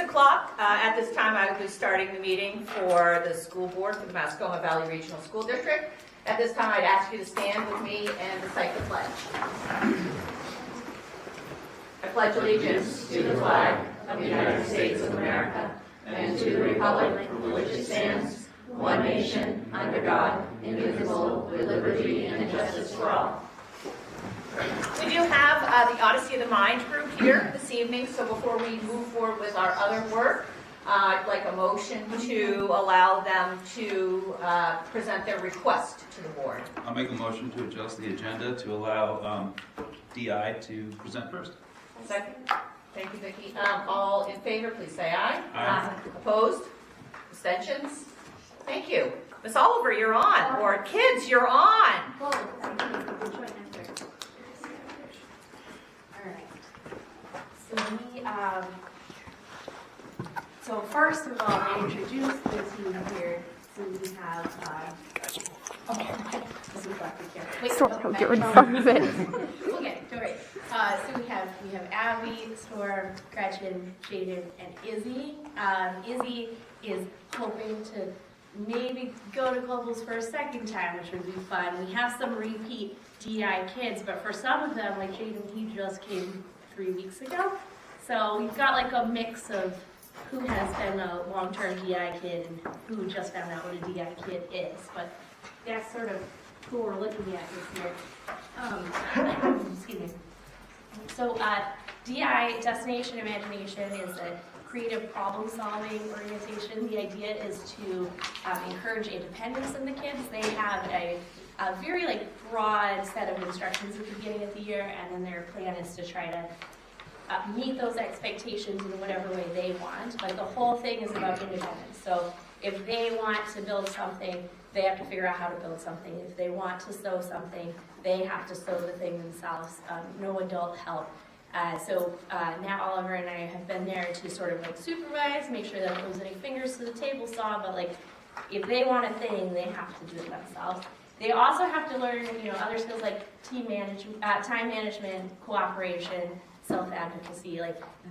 o'clock. At this time, I will be starting the meeting for the school board for the Mascoma Valley Regional School District. At this time, I'd ask you to stand with me and recite the pledge. I pledge allegiance to the flag of the United States of America and to the republic for which it stands, one nation, under God, indivisible, with liberty and justice for all. We do have the Odyssey of the Mind group here this evening, so before we move forward with our other work, I'd like a motion to allow them to present their request to the board. I'll make a motion to adjust the agenda to allow DI to present first. Second. Thank you, Vicki. All in favor, please say aye. Aye. Opposed? Abstentions? Thank you. Miss Oliver, you're on. Or kids, you're on. So first of all, I introduce the team here. So we have, this is Dr. Karen. Wait, Don't get rid of it. Okay, don't worry. So we have Abby, Storm, Gretchen, Jaden, and Izzy. Izzy is hoping to maybe go to Globals for a second time, which would be fun. We have some repeat DI kids, but for some of them, like Jaden, he just came 3 weeks ago. So we've got like a mix of who has been a long-term DI kid and who just found out what a DI kid is. But that's sort of who we're looking at this year. Excuse me. So DI, Destination Imagination, is a creative problem-solving organization. The idea is to encourage independence in the kids. They have a very broad set of instructions at the beginning of the year, and then their plan is to try to meet those expectations in whatever way they want, but the whole thing is about independence. So if they want to build something, they have to figure out how to build something. If they want to sew something, they have to sew the thing themselves. No adult help. So now Oliver and I have been there to sort of supervise, make sure that goes any fingers to the table saw, but if they want a thing, they have to do it themselves. They also have to learn, other skills like team management, time management, cooperation, self-advocacy.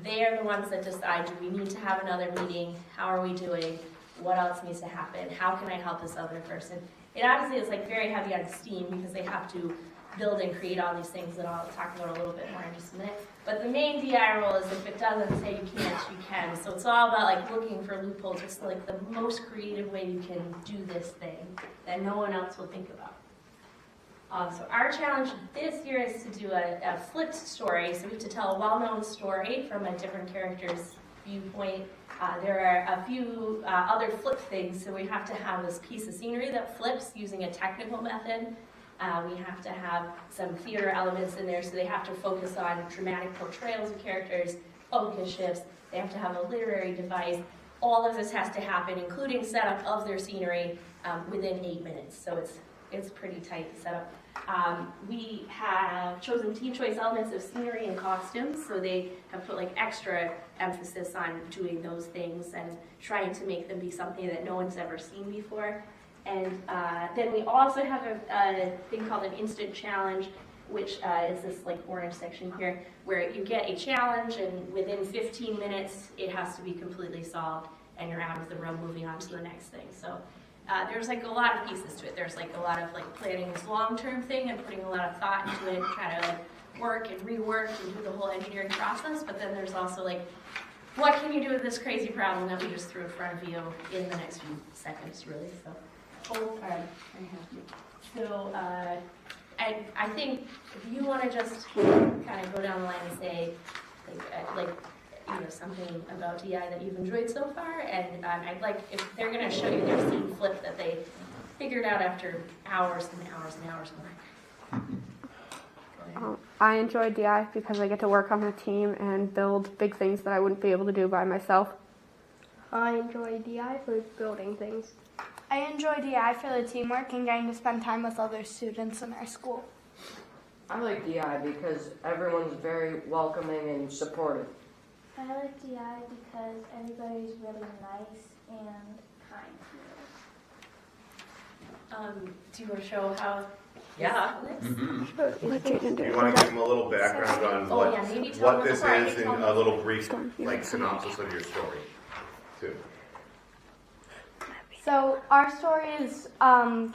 They're the ones that decide, do we need to have another meeting? How are we doing? What else needs to happen? How can I help this other person? It obviously is very heavy on steam because they have to build and create all these things that I'll talk about a little bit more in just a minute. But the main DI role is if it doesn't say you can't, you can. So it's all about looking for loopholes, just the most creative way you can do this thing that no one else will think about. So our challenge this year is to do a flipped story. So we have to tell a well-known story from a different character's viewpoint. There are a few other flip things. So we have to have this piece of scenery that flips using a technical method. We have to have some theater elements in there, so they have to focus on dramatic portrayals of characters, focus shifts. They have to have a literary device. All of this has to happen, including setup of their scenery, within 8 minutes. So it's pretty tight setup. We have chosen team choice elements of scenery and costumes, so they have put extra emphasis on doing those things and trying to make them be something that no one's ever seen before. And then we also have a thing called an instant challenge, which is this orange section here, where you get a challenge and within 15 minutes it has to be completely solved and you're out of the room moving on to the next thing. So there's a lot of pieces to it. There's a lot of planning this long-term thing and putting a lot of thought into it, trying to work and rework and do the whole engineering process. But then there's also what can you do with this crazy problem that we just threw in front of you in the next few seconds, really? So, I think if you want to just kind of go down the line and say something about DI that you've enjoyed so far, and I'd like if they're going to show you their scene flip that they figured out after hours and hours and hours more. I enjoy DI because I get to work on a team and build big things that I wouldn't be able to do by myself. I enjoy DI for building things. I enjoy DI for the teamwork and getting to spend time with other students in our school. I like DI because everyone's very welcoming and supportive. I like DI because everybody's really nice and kind to me. Do you want to show how Yeah. Let Jaden do You it. want to give them a little background on Oh, yeah, maybe tell what them this before I is tell and them. a little brief Storm. synopsis of your story, too. So our story is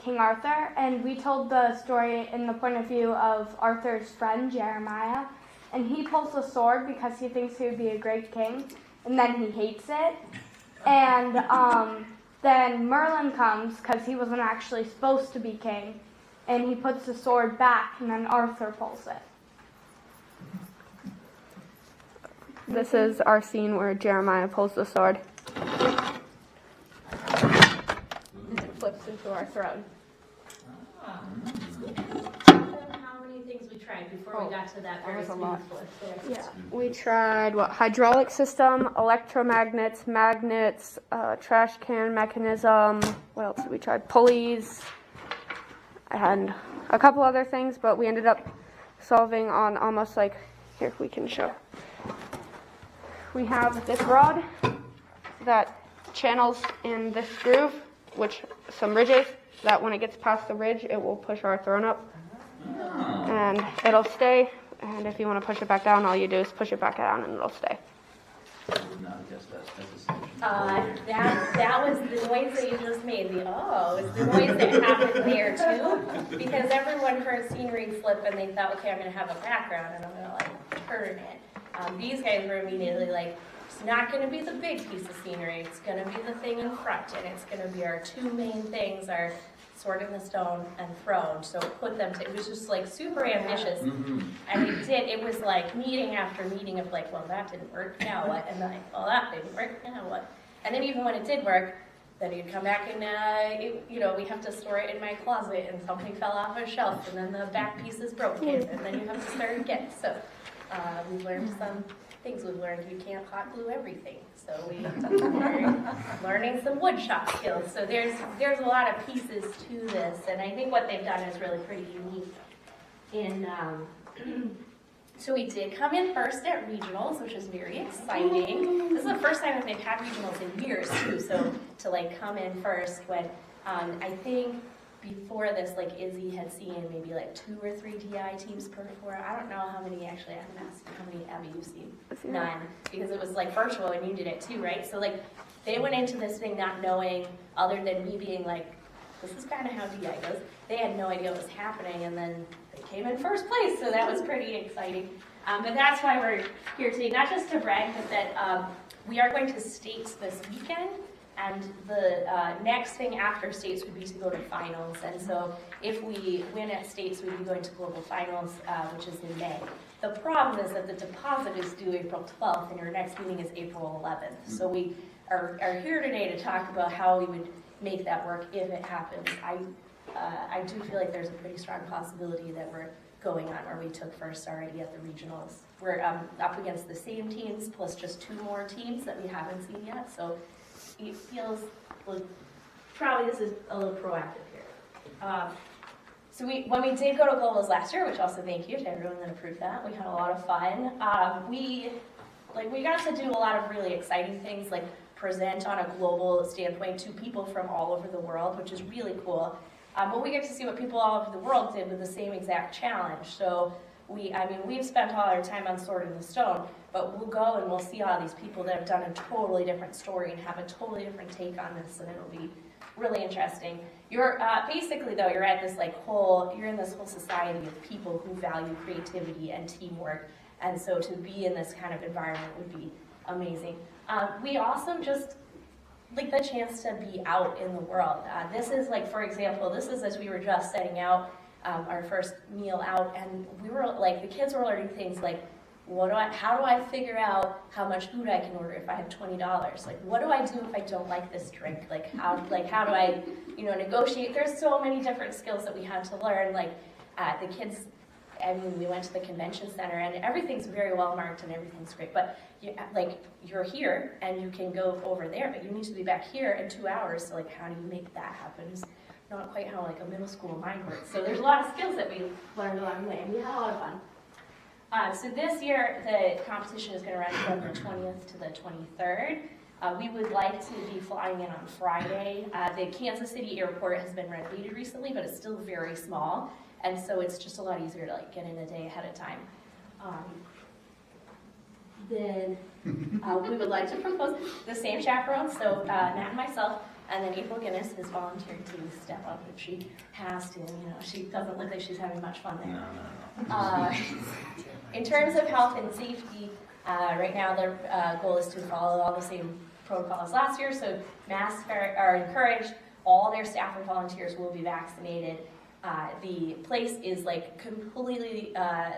King Arthur, and we told the story in the point of view of Arthur's friend Jeremiah, and he pulls the sword because he thinks he would be a great king, and then he hates it, and then Merlin comes because he wasn't actually supposed to be king, and he puts the sword back, and then Arthur pulls it. This is our scene where Jeremiah pulls the sword. It flips into our throne. How many things we tried before we got to that very was a smooth lot. flip? Yeah, we tried hydraulic system, electromagnets, magnets, trash can mechanism. What else did we try? Pulleys, and a couple other things, but we ended up solving on almost like, here we can show. We have this rod that channels in this groove, which some ridges, that when it gets past the ridge, it will push our throne up. And it'll stay, and if you want to push it back down, all you do is push it back down and it'll stay. I would not guess that as a solution. That was the noise that you just made. It's the noise that happened there too, because everyone heard scenery flip and they thought, okay, I'm going to have a background and I'm going to like turn it. These guys were immediately like, it's not going to be the big piece of scenery. It's going to be the thing in front, and it's going to be our two main things: our sword in the stone and throne. So put them to. It was just like super ambitious, and it did. It was like meeting after meeting of like, well, that didn't work. Now what? And then like, well, that didn't work. Now what? And then even when it did work, then you'd come back and we have to store it in my closet, and something fell off a shelf, and then the back piece is broken, and then you have to start again. So we've learned some things. We've learned you can't hot glue everything. So we learning some wood shop skills. So there's a lot of pieces to this, and I think what they've done is really pretty unique. So we did come in first at regionals, which is very exciting. This is the first time that they've had regionals in years too. So to like come in first when I think before this, like Izzy had seen maybe like 2 or 3 DI teams before. I don't know how many actually. I haven't asked how many Abby you've seen. None, because it was like virtual and you did it too, right? So like they went into this thing not knowing, other than me being like, this is kind of how DI goes. They had no idea what was happening, and then they came in first place, so that was pretty exciting. But that's why we're here today, not just to brag, but that we are going to states this weekend. And the next thing after states would be to go to finals. And so if we win at states, we'd be going to global finals, which is in May. The problem is that the deposit is due April 12th, and your next meeting is April 11th. So we are here today to talk about how we would make that work if it happens. I do feel like there's a pretty strong possibility that we're going on where we took first already at the regionals. We're up against the same teams, plus just 2 more teams that we haven't seen yet. So it feels like probably this is a little proactive here. So when we did go to globals last year, which also thank you to everyone that approved that, we had a lot of fun. We got to do a lot of really exciting things, like present on a global standpoint to people from all over the world, which is really cool. But we get to see what people all over the world did with the same exact challenge. So we've spent all our time on Sword in the Stone, but we'll go and we'll see all these people that have done a totally different story and have a totally different take on this, and it'll be really interesting. You're basically though, you're at this you're in this whole society of people who value creativity and teamwork, and so to be in this kind of environment would be amazing. We also just like the chance to be out in the world. This is like, for example, this is as we were just setting out our first meal out, and we were like, the kids were learning things like, how do I figure out how much food I can order if I have $20? Like, what do I do if I don't like this drink? Like, how do I, negotiate? There's so many different skills that we had to learn. Like, the kids, we went to the convention center, and everything's very well marked and everything's great. But you're here and you can go over there, but you need to be back here in 2 hours. So like, how do you make that happen? It's not quite how like a middle school mind works. So there's a lot of skills that we learned along the way, and we had a lot of fun. So this year, the competition is going to run from the 20th to the 23rd. We would like to be flying in on Friday. The Kansas City airport has been renovated recently, but it's still very small. and so it's just a lot easier to like get in a day ahead of time. Then we would like to propose the same chaperones, so Matt and myself, and then April Guinness has volunteered to step up if she has to. You know, she doesn't look like she's having much fun there. No. In terms of health and safety, right now their goal is to follow all the same protocols last year, so masks are encouraged. All their staff and volunteers will be vaccinated. The place is like completely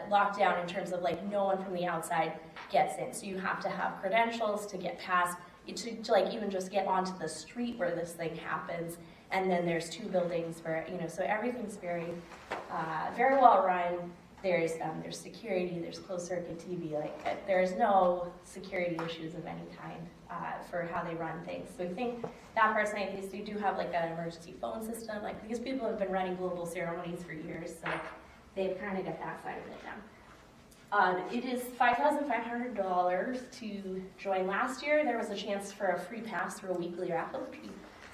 locked down in terms of like no one from the outside gets in. So you have to have credentials to get past, to like even just get onto the street where this thing happens. And then there's 2 buildings where, you know, so everything's very well run. There's security, there's closed circuit TV, like there's no security issues of any kind for how they run things. So we think that part's nice. They do have like an emergency phone system, like these people have been running global ceremonies for years, so they've kind of got that side of it down. It is $5,500 to join. Last year there was a chance for a free pass through a weekly raffle, which we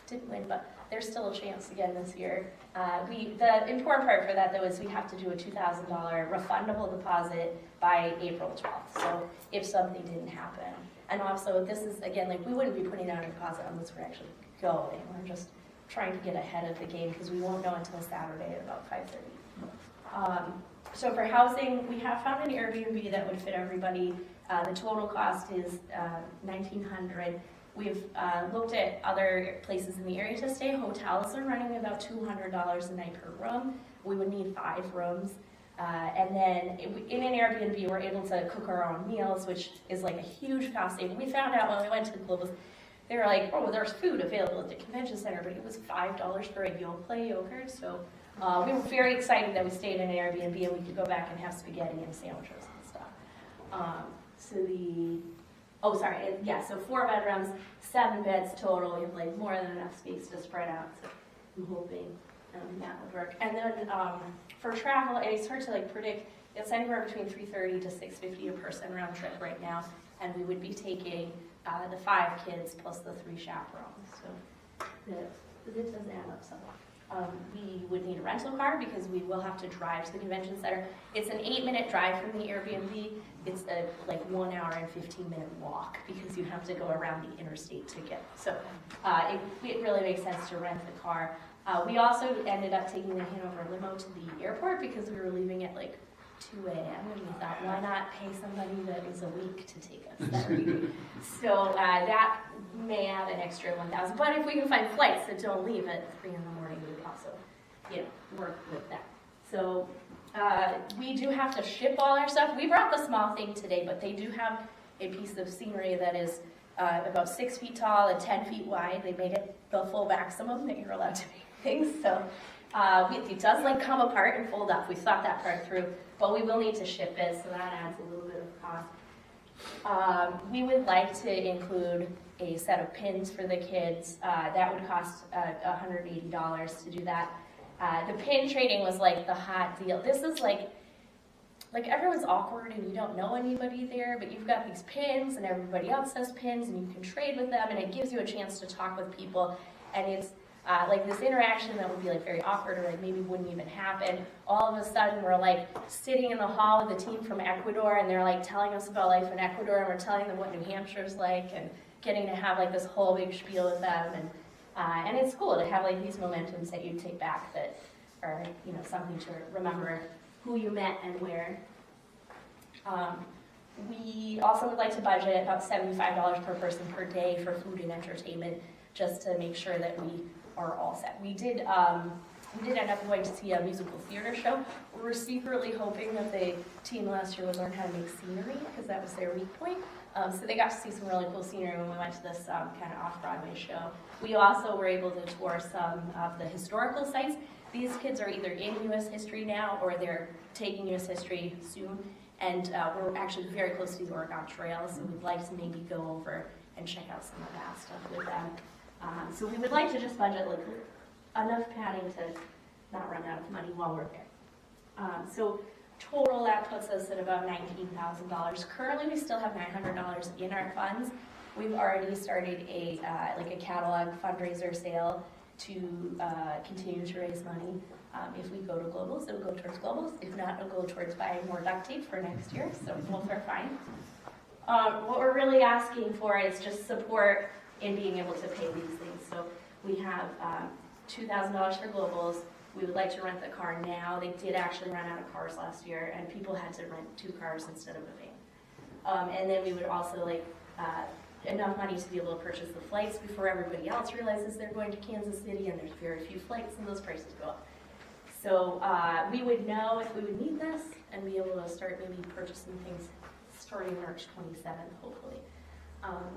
didn't win, but there's still a chance again this year. The important part for that though is we have to do a $2,000 refundable deposit by April 12th. So if something didn't happen. And also this is, again, like we wouldn't be putting down a deposit unless we're actually going. We're just trying to get ahead of the game because we won't know until Saturday at about 5:30. So for housing, we have found an Airbnb that would fit everybody. The total cost is $1,900. We've looked at other places in the area to stay. Hotels are running about $200 a night per room. We would need 5 rooms. And then in an Airbnb, we're able to cook our own meals, which is like a huge cost saving. We found out when we went to the Global, they were like, oh, there's food available at the convention center, but it was $5 for a Yoplait yogurt. So we were very excited that we stayed in an Airbnb and we could go back and have spaghetti and sandwiches and stuff. So 4 bedrooms, 7 beds total. We have like more than enough space to spread out. So I'm hoping that would work. And then for travel, it's hard to like predict. It's anywhere between $330 to $650 a person round trip right now, and we would be taking the 5 kids plus the 3 chaperones. So it does add up somewhat. We would need a rental car because we will have to drive to the convention center. It's an 8-minute drive from the Airbnb. It's a like 1 hour and 15-minute walk because you have to go around the interstate to get. So it really makes sense to rent the car. We also ended up taking the Hanover limo to the airport because we were leaving at like 2 a.m. and we thought, why not pay somebody that is awake to take us there? So that may add an extra $1,000. But if we can find flights that don't leave at 3 in the morning, we would also, work with that. So we do have to ship all our stuff. We brought the small thing today, but they do have a piece of scenery that is about 6 feet tall and 10 feet wide. They made it the full maximum that you're allowed to make things. So it does like come apart and fold up. We thought that part through, but we will need to ship it, so that adds a little bit of cost. We would like to include a set of pins for the kids. That would cost $180 to do that. The pin trading was like the hot deal. This is like everyone's awkward and you don't know anybody there, but you've got these pins and everybody else has pins and you can trade with them and it gives you a chance to talk with people, and it's like this interaction that would be like very awkward or like maybe wouldn't even happen. All of a sudden we're like sitting in the hall with the team from Ecuador and they're like telling us about life in Ecuador and we're telling them what New Hampshire's like and getting to have like this whole big spiel with them, and it's cool to have like these momentums that you take back that are something to remember who you met and where. We also would like to budget about $75 per person per day for food and entertainment just to make sure that we are all set. We did end up going to see a musical theater show. We were secretly hoping that the team last year would learn how to make scenery because that was their weak point. So they got to see some really cool scenery when we went to this kind of off-Broadway show. We also were able to tour some of the historical sites. These kids are either in U.S. history now or they're taking U.S. history soon. And we're actually very close to the Oregon Trail, so we'd like to maybe go over and check out some of that stuff with them. So we would like to just budget like enough padding to not run out of money while we're there. So total that puts us at about $19,000. Currently we still have $900 in our funds. We've already started a catalog fundraiser sale, to continue to raise money. If we go to globals, it'll go towards globals. If not, it'll go towards buying more duct tape for next year, so both are fine. What we're really asking for is just support in being able to pay these things. So we have $2,000 for globals. We would like to rent the car now. They did actually run out of cars last year, and people had to rent 2 cars instead of a van. And then we would also like enough money to be able to purchase the flights before everybody else realizes they're going to Kansas City, and there's very few flights, and those prices go up. So we would know if we would need this and be able to start maybe purchasing things starting March 27th, hopefully.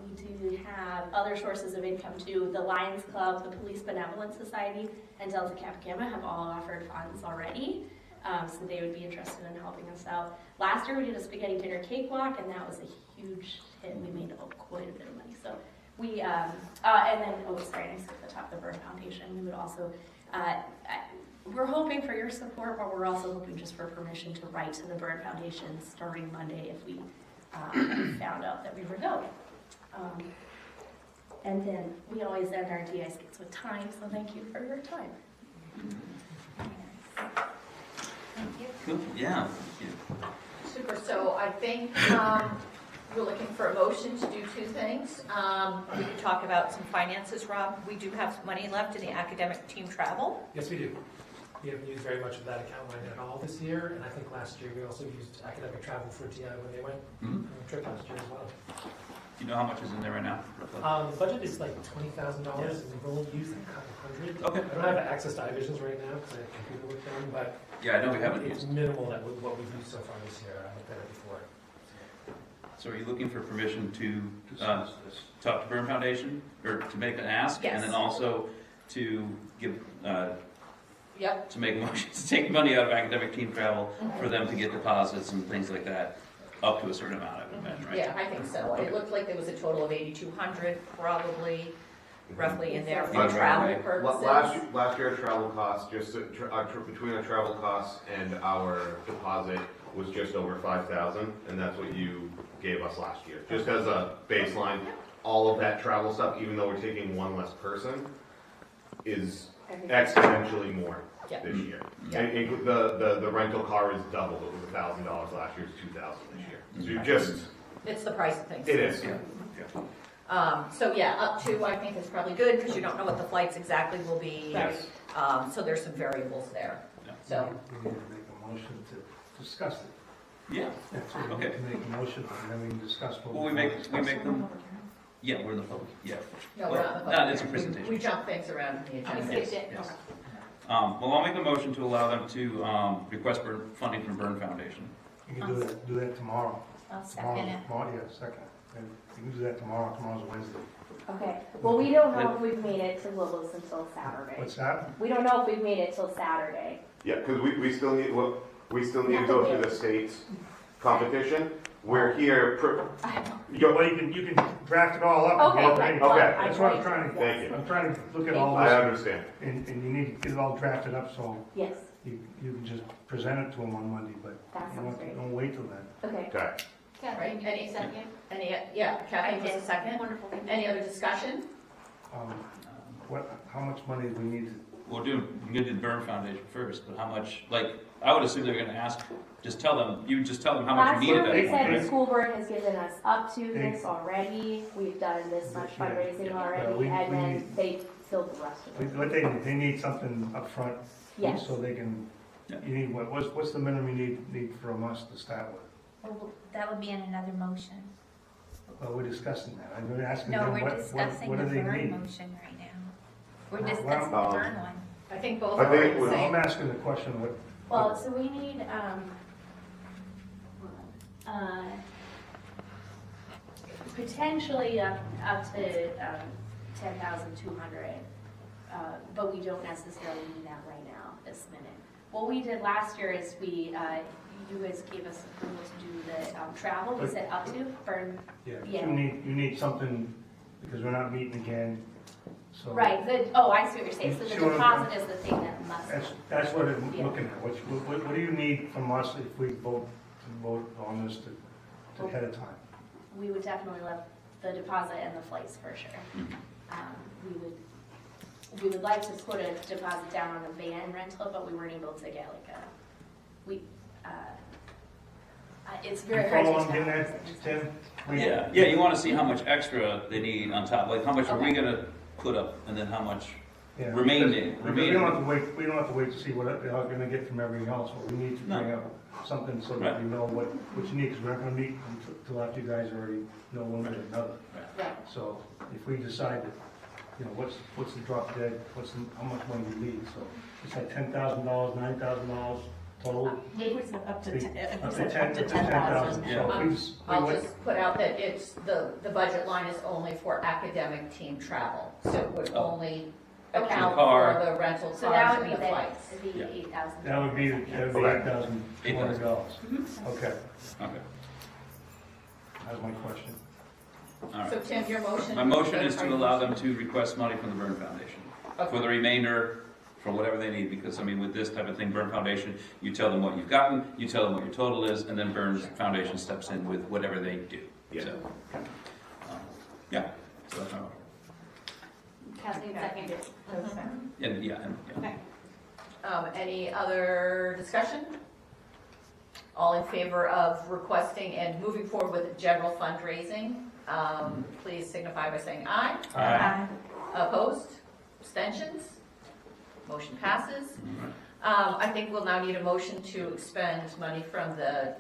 We do have other sources of income too. The Lions Club, the Police Benevolent Society, and Delta Kappa Gamma have all offered funds already, so they would be interested in helping us out. Last year we did a spaghetti dinner cakewalk, and that was a huge hit. We made quite a bit of money. So we, and then, oh sorry, I skipped the top of the Burn Foundation. We would also, we're hoping for your support, but we're also hoping just for permission to write to the Burn Foundation starting Monday if we found out that we were going. And then we always end our DI skits with time, so thank you for your time. Thank you. Cool, yeah, thank you. Super, so I think we're looking for a motion to do 2 things. We can talk about some finances, Rob. We do have some money left in the academic team travel. Yes, we do. We haven't used very much of that account line at all this year, and I think last year we also used academic travel for TI when they went on a trip last year as well. Do you know how much is in there right now? The budget is like $20,000, and we've only used a couple hundred. Okay. I don't have access to iVisions right now because I have computer with them, but Yeah, I know we haven't it's used. minimal that what we've used so far this year. I looked at it before. So are you looking for permission to talk to Burn Foundation, or to make an ask? Yes. And then also to give, Yep. to make a motion to take money out of academic team travel for them to get deposits and things like that, up to a certain amount, I would imagine, right? Yeah, I think so. It looked like there was a total of 8,200, probably, roughly in there for Right, travel right. purposes. Last year's travel cost, just between our travel costs and our deposit, was just over 5,000, and that's what you gave us last year. Just as a baseline, all of that travel stuff, even though we're taking one less person, is exponentially more Yeah. this year. Yeah. And the rental car is doubled. It was $1,000 last year, it's $2,000 this year. So you just, It's the price of things. it is. So yeah, up to I think is probably good because you don't know what the flights exactly will be. Yes. So there's some variables there. Yeah. So We need to make a motion to discuss it. Yeah, That's it. We Okay. need to make a motion, and then we can discuss what well, we make them, yeah, we're in the public, yeah. no, we're not. No, it's a We presentation. jump things around in the We agenda. skipped it. Yes. Well, I'll make a motion to allow them to request for funding from Burn Foundation. You can do that tomorrow. I'll second it. Tomorrow, yeah, second. And you can do that tomorrow. Tomorrow's Wednesday. Okay, well, we don't know if we've made it to globals until Saturday. What's that? We don't know if we've made it till Saturday. Yeah, because we still need, we still need to go through the state's competition. We're here, Well, you can draft it all up and get it Okay, ready. Okay. That's what I'm trying to, Thank you. I'm trying to look at all I this, understand. and you need to get it all drafted up, so Yes, you can just present it to them on Monday, but that you sounds great. don't wait till then. Okay. Okay. Right. Yeah, Kathy was a second. Wonderful. Any other discussion? How much money do we need to? We're gonna do the Burn Foundation first, but how much, like, I would assume they're gonna ask, just tell them how much Last you need year, at we that point, said the right? school board has given us up to this already. We've done this much Yeah. fundraising Yeah, already, we and then need- they filled the rest of it. What they need something up front, Yes. so they can, Yeah. you need, what's the minimum you need from us to start with? Well, that would be in another motion. Well, we're discussing that. I'm going to ask them, No, what we're discussing do the they burn need? motion right now. We're Well, discussing the burn one. I think both I are think the we- same. I'm asking the question, what, Well, so we need, potentially up to 10,200, but we don't necessarily need that right now, this minute. What we did last year is you guys gave us approval to do the travel, we said up to, burn, yeah, Yeah. you need something, because we're not meeting again, so. right, I see what you're saying, so the Sure. deposit is the thing that must. That's what I'm Yeah. looking at. What do you need from us if we vote on this ahead of time? We would definitely love the deposit and the flights for sure. We would, we would like to put a deposit down on a van rental, but we weren't able to get like it's very hard to Follow on tell. getting that, Tim? Yeah, you want to see how much extra they need on top, like how much are we gonna put up, and then how much Yeah, remaining. because we don't have to wait, we don't have to wait to see what they're gonna get from everything else, but we need to bring up something so that we know what you need, because we're not gonna meet until after you guys already know one way or another. Right. So if we decide that, what's the drop dead, how much money we need, so it's like $10,000, $9,000 total. It was up to Up to 10,000. So if we I'll went- just put out that it's, the budget line is only for academic team travel, so it would only account car. for the rental So that cars would and be the flights. that'd be $8,000. That would be $8,200. Okay, Okay, that's my question. all right. So Tim, your motion? My motion is to allow them to request money from the Burn Foundation for the remainder, for whatever they need, because, I mean, with this type of thing, Burn Foundation, you tell them what you've gotten, you tell them what your total is, and then Burn Foundation steps in with whatever they do. Yeah. So, yeah, so that's my motion. Kathleen seconded. Yeah. Any other discussion? All in favor of requesting and moving forward with general fundraising, please signify by saying aye. Aye. Opposed? Abstentions? Motion passes. I think we'll now need a motion to expend money from the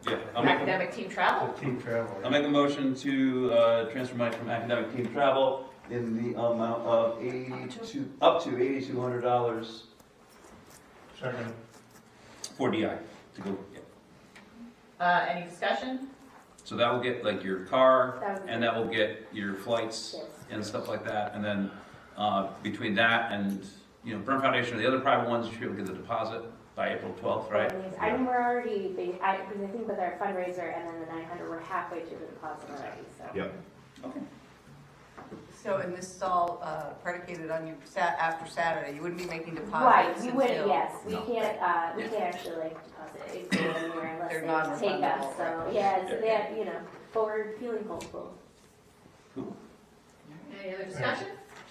Yeah, academic team travel. Team travel. I'll make a motion to transfer money from academic team travel in the amount of up to $8,200 Second. for DI to go. Any discussion? So that will get like your car, That would be- and that will get your flights and stuff like that, and then between that and, Burn Foundation or the other private ones, you should be able to get the deposit by April 12th, right? I mean, we're already, because I think with our fundraiser and then the 900, we're halfway through the deposit already, so. Yep. Okay. So, and this is all predicated on you after Saturday, you wouldn't be making deposits Right, we until... would, yes, we can't actually like deposit it anywhere unless They're they take non-refundable, us, so, yeah, so they, but we're feeling hopeful. Any other discussion?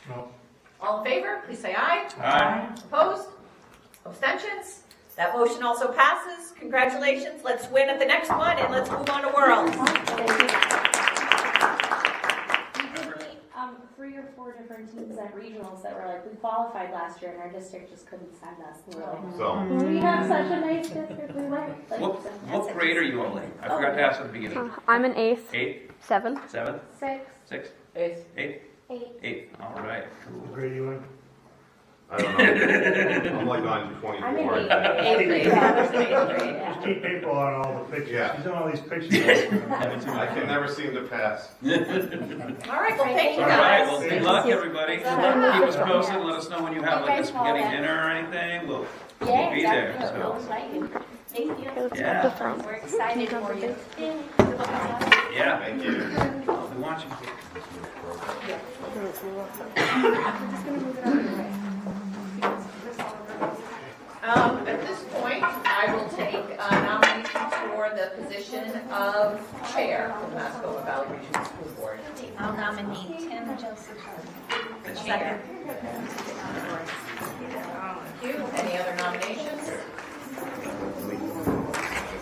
No. All in favor, please say aye. Aye. Opposed? Abstentions? That motion also passes. Congratulations. Let's win at the next one and let's move on to World. We 3 or 4 different teams at regionals that were like, we qualified last year and our district just couldn't send us. And we're like, So, we have such a nice district, we went. Like, What grade are you all in? I forgot to ask at the beginning. I'm an 8th. 8, 7. 7, 6, 6, Eighth. 8, 8. 8. All right, What cool. grade are you in? I don't know. I'm like on 24. I'm in 8th grade. Eighth grade. Yeah, I was in 8th grade, Just yeah. keep April on all the pictures. Yeah. She's on all these pictures. I can never seem to pass. All right, well, thank you All right, guys. well, good luck, everybody. Keep us posted, let us know when you have like a spaghetti dinner or anything, we'll be there, so. Thank you. Yeah, We're excited for you. yeah, Thank you. I'll be watching. At this point, I will take nominations for the position of chair for the Mascoma Valley Regional School Board. I'll nominate Tim Joseph for Second. chair. Thank you. Any other nominations?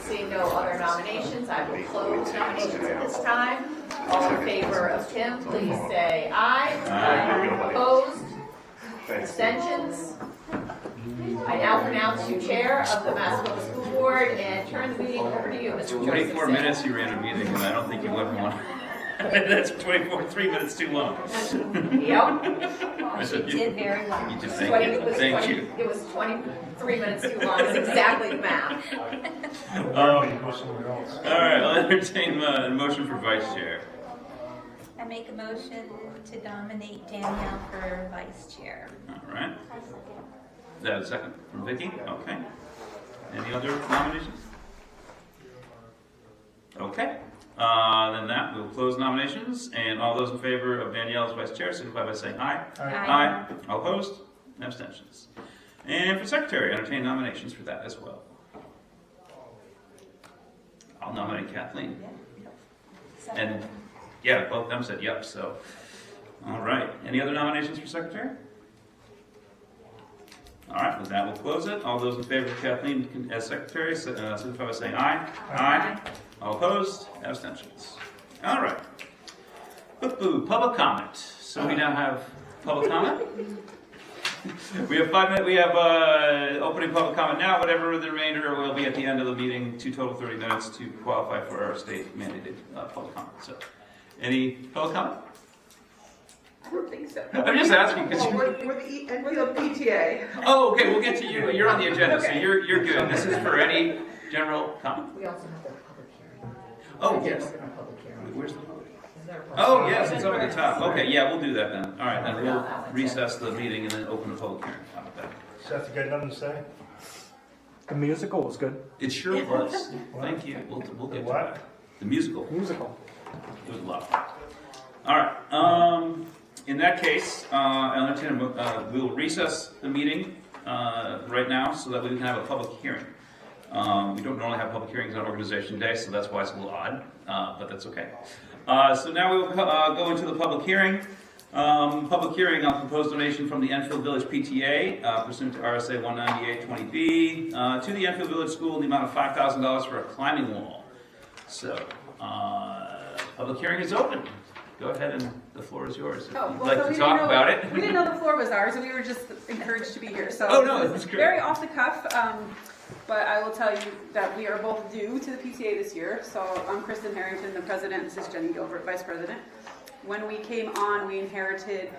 Seeing no other nominations, I will close nominations at this time. All in favor of Tim, please say aye. Aye. Opposed? Abstentions? I now pronounce you chair of the Mascoma School Board and turn the meeting over to you, Mr. Joseph. 24 minutes you ran a meeting, and I don't think you ever want. That's 3 minutes too long. Yep. She did very well. You did, Thank you. It was 23 minutes too long, it's exactly the math. Go somewhere else. All right, I'll entertain a motion for vice chair. I make a motion to nominate Danielle for vice chair. All right. Is that a second from Vicky? Okay. Any other nominations? Okay. Then that, we'll close nominations, and all those in favor of Danielle as vice chair, signify by saying aye. Aye. All opposed? Abstentions. And for secretary, entertain nominations for that as well. I'll nominate Kathleen. And, yeah, both of them said yep, so All right, any other nominations for secretary? All right, with that, we'll close it. All those in favor of Kathleen as secretary, signify by saying aye. Aye. All opposed? Abstentions. All right. Public comment. So we now have public comment. We have 5 minutes. We have opening public comment now. Whatever the remainder will be at the end of the meeting. 2 total 30 minutes to qualify for our state mandated public comment. So, any public comment? I don't think so. I'm just asking because we're the Enfield PTA. Oh, okay. We'll get to you. You're on the agenda, Okay. so you're good. This is for any general comment. We also have the public hearing. Oh yes. Public hearing. Where's the public? Is there a Oh yes, it's up at the top. Okay, yeah, we'll do that then. All right, then we'll recess the meeting and then open the public hearing. How about that? Seth, you got nothing to say? The musical was good. It sure was. Thank you. We'll get to that. The musical. Musical. It was a lot of fun. All right. In that case, we'll recess the meeting right now so that we can have a public hearing. We don't normally have public hearings on Organization Day, so that's why it's a little odd, but that's okay. So now we will go into the public hearing. Public hearing on proposed donation from the Enfield Village PTA, pursuant to RSA 198-20B, to the Enfield Village School in the amount of $5,000 for a climbing wall. So, public hearing is open. Go ahead and the floor is yours. If you'd like to talk about it. We didn't know the floor was ours, and we were just encouraged to be here. So oh no, that's great. Very off the cuff, but I will tell you that we are both due to the PTA this year. So I'm Kristen Harrington, the president. This is Jenny Gilbert, vice president. When we came on, we inherited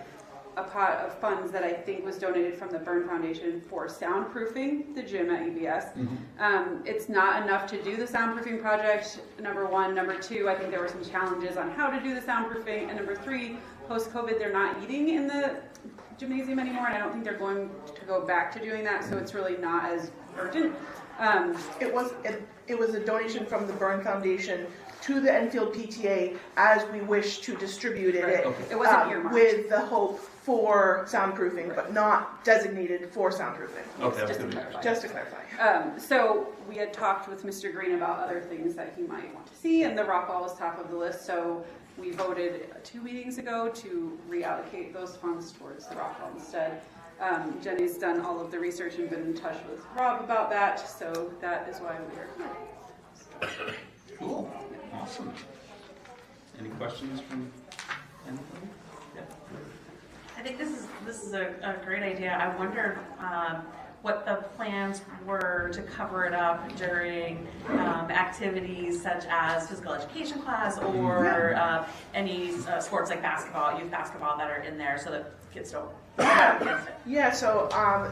a pot of funds that I think was donated from the Byrne Foundation for soundproofing the gym at EVS. It's not enough to do the soundproofing project, number one. Number two, I think there were some challenges on how to do the soundproofing. And number three, post-COVID, they're not eating in the gymnasium anymore, and I don't think they're going to go back to doing that, so it's really not as urgent. It was a donation from the Byrne Foundation to the Enfield PTA as we wish to distribute it. Okay. It wasn't earmarked. With the hope for soundproofing, but not designated for soundproofing. Okay, just to clarify. So we had talked with Mr. Green about other things that he might want to see, and the rock wall was top of the list. So we voted 2 meetings ago to reallocate those funds towards the rock wall instead. Jenny's done all of the research and been in touch with Rob about that, so that is why we are here. Cool. Awesome. Any questions from anybody? Yeah. I think this is a great idea. I wondered what the plans were to cover it up during activities such as physical education class or any sports like basketball, youth basketball that are in there so that kids don't. Yeah, so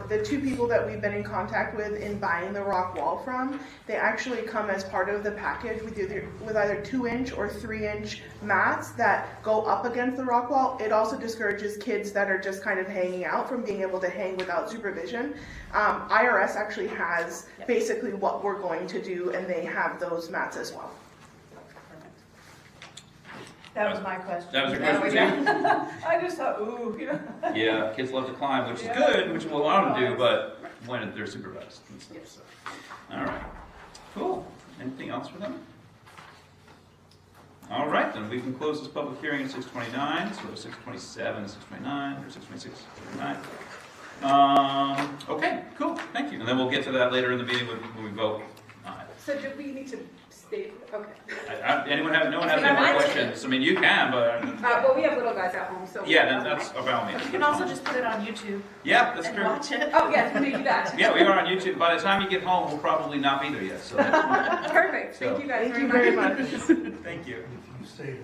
the 2 people that we've been in contact with in buying the rock wall from, they actually come as part of the package with either 2-inch or 3-inch mats that go up against the rock wall. It also discourages kids that are just kind of hanging out from being able to hang without supervision. IRS actually has basically what we're going to do, and they have those mats as well. That was my question. That was your question too? I just thought, ooh, you know. Yeah, kids love to climb, which is good, which we'll allow them to do, but when they're supervised and stuff. So. All right. Cool. Anything else for them? All right, then we can close this public hearing at 6:29, so 6:27, 6:29, or 6:26, 6:29. Okay, cool. Thank you. And then we'll get to that later in the meeting when we vote on it. So do we need to state? Okay. No one has any more questions? I mean, you can, but. Well, we have little guys at home, so. Yeah, that's about me. You can also just put it on YouTube. Yeah, that's and true. watch it. Oh, yes, we do that. Yeah, we are on YouTube. By the time you get home, we'll probably not be there yet. So that's Perfect. Thank you guys very much. Thank you. You say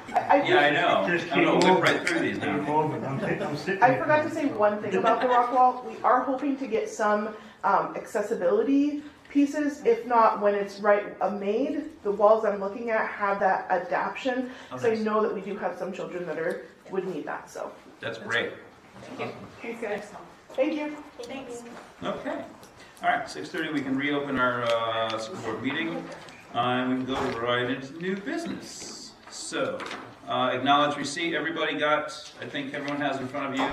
that. Yeah, I know. Just I'm going to whip right through these now. I'm sitting I here. forgot to say one thing about the rock wall. We are hoping to get some accessibility pieces. If not, when it's made, the walls I'm looking at have that adaption. So I know that we do have some children that would need that. So That's great. Thank you. thanks, guys. Thank you. Thanks. Okay. All right, 6:30, we can reopen our school board meeting. And we can go right into new business. So, Acknowledge receipt. Everybody got, I think everyone has in front of you,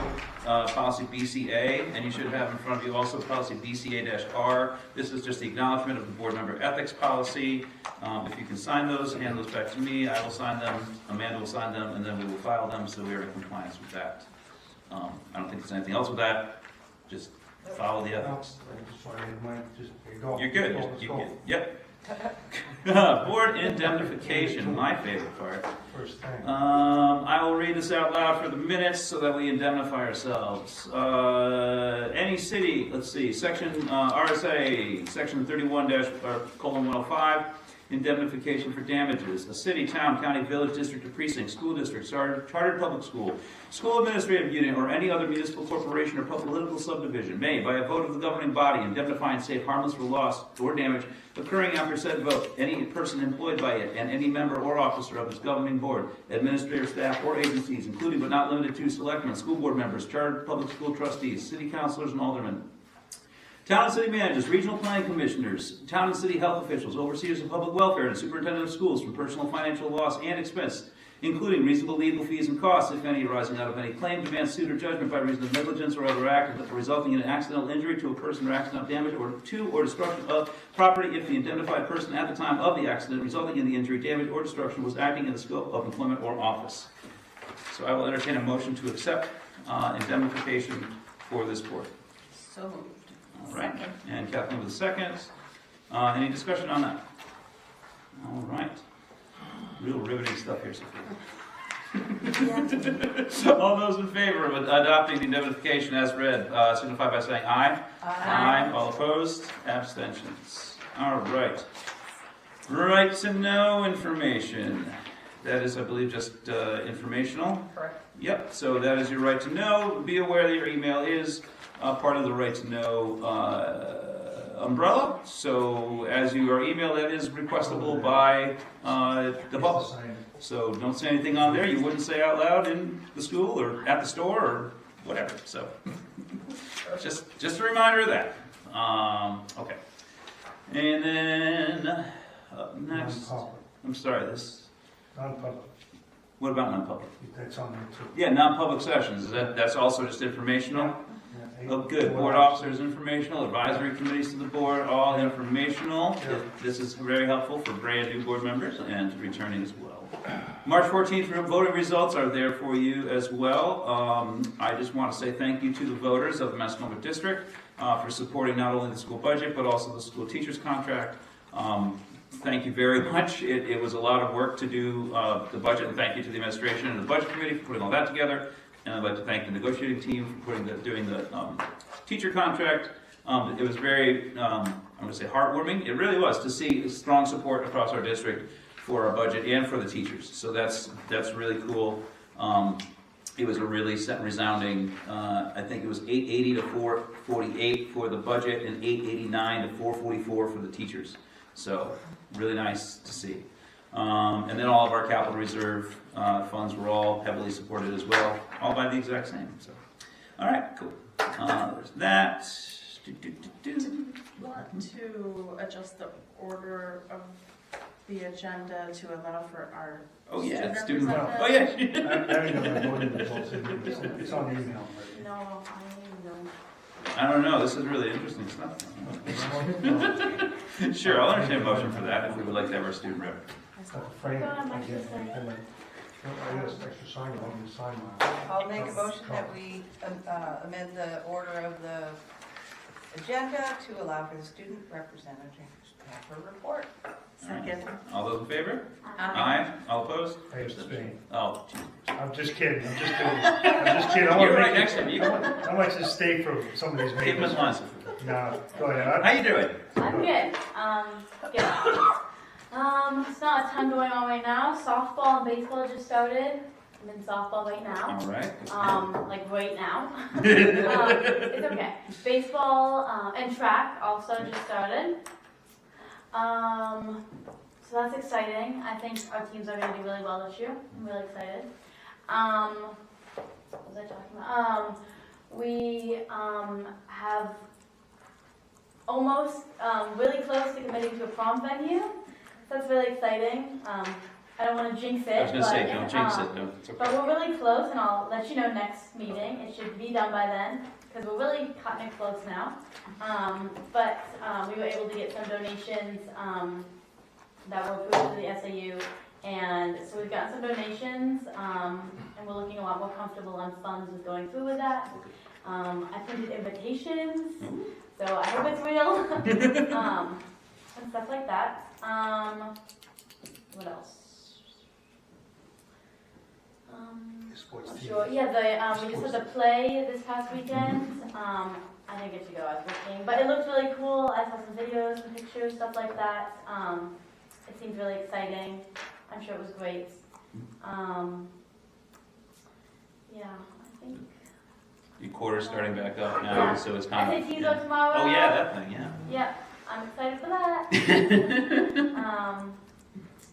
policy BCA, and you should have in front of you also policy BCA-R. This is just the acknowledgement of the board member ethics policy. If you can sign those, hand those back to me. I will sign them, Amanda will sign them, and then we will file them so we are in compliance with that. I don't think there's anything else with that. Just follow the ethics. You're good. You're good. Yep. Board indemnification, my favorite part. I will read this out loud for the minutes so that we indemnify ourselves. Any city, let's see, section RSA, section 31-105, indemnification for damages. A city, town, county, village, district, or precinct, school district, chartered public school, school administrative unit, or any other municipal corporation or political subdivision may, by a vote of the governing body, indemnify and save harmless for loss or damage occurring after said vote, any person employed by it, and any member or officer of its governing board, administrative staff, or agencies, including but not limited to selectmen, school board members, chartered public school trustees, city councilors, and aldermen. Town and city managers, regional planning commissioners, town and city health officials, overseers of public welfare, and superintendent of schools from personal financial loss and expense, including reasonable legal fees and costs, if any, arising out of any claim, demand, suit, or judgment by reason of negligence or other act resulting in an accidental injury to a person or accidental damage or to or destruction of property if the indemnified person at the time of the accident resulting in the injury, damage, or destruction was acting in the scope of employment or office. So I will entertain a motion to accept indemnification for this board. So moved. All right. Second. And Kathleen with a second. Any discussion on that? All right. Real riveting stuff here, Sophia. All those in favor of adopting the indemnification as read, signify by saying aye. Aye. All opposed? Abstentions. All right. Right to know information. That is, I believe, just informational. Correct. Yep. So that is your right to know. Be aware that your email is part of the right to know umbrella. So as you are emailed, that is requestable by the public. So don't say anything on there you wouldn't say out loud in the school or at the store or whatever. So just a reminder of that. Okay. And then next, I'm sorry, this. Non-public. What about non-public? That's on there too. Yeah, non-public sessions. That's also just informational? Oh, good. Board officers, informational. Advisory committees to the board, all informational. This is very helpful for brand new board members and returning as well. March 14th voting results are there for you as well. I just want to say thank you to the voters of the Mascoma District for supporting not only the school budget but also the school teachers contract. Thank you very much. It was a lot of work to do the budget, and thank you to the administration and the budget committee for putting all that together. And I'd like to thank the negotiating team for doing the teacher contract. It was very, I'm going to say heartwarming. It really was to see strong support across our district for our budget and for the teachers. So that's really cool. It was a really resounding, I think it was 880 to 448 for the budget and 889 to 444 for the teachers. So really nice to see. And then all of our capital reserve funds were all heavily supported as well, all by the exact same. So, all right, cool. There's that. Do you want to adjust the order of the agenda to allow for our student. representative? Oh yeah. It's on the email. No, I know. I don't know. This is really interesting stuff. Sure, I'll entertain a motion for that if we would like to have our student rep. I'll make a motion that we amend the order of the agenda to allow for the student representative to have her report. Second. All those in favor? Aye. All opposed? I abstain. Oh, I'm just kidding. I'm just kidding. You're right next to me. I might just stay for some of these meetings. Keep them in line. No, go ahead. How you doing? I'm good. It's not a ton going on right now. Softball and baseball just started. I'm in softball right now. All right. Like right now. It's okay. Baseball and track also just started. So that's exciting. I think our teams are going to do really well this year. I'm really excited. What was I talking about? We have almost really close to committing to a prom venue. So that's really exciting. I don't want to jinx it. I was going to say, but, don't jinx it. No, it's okay. But we're really close, and I'll let you know next meeting. It should be done by then, because we're really cutting it close now. But we were able to get some donations that were approved to the SAU. And so we've gotten some donations, and we're looking a lot more comfortable on funds with going through with that. I printed invitations, so I hope it's real, and stuff like that. What else? Sure. Yeah, we just had the play this past weekend. I didn't get to go. I was working, but it looked really cool. I saw some videos, some pictures, stuff like that. It seemed really exciting. I'm sure it was great. Yeah, I think. Your quarter's starting back up now, so it's kind of. SATs are tomorrow. Oh yeah, that thing, yeah. Yeah, I'm excited for that.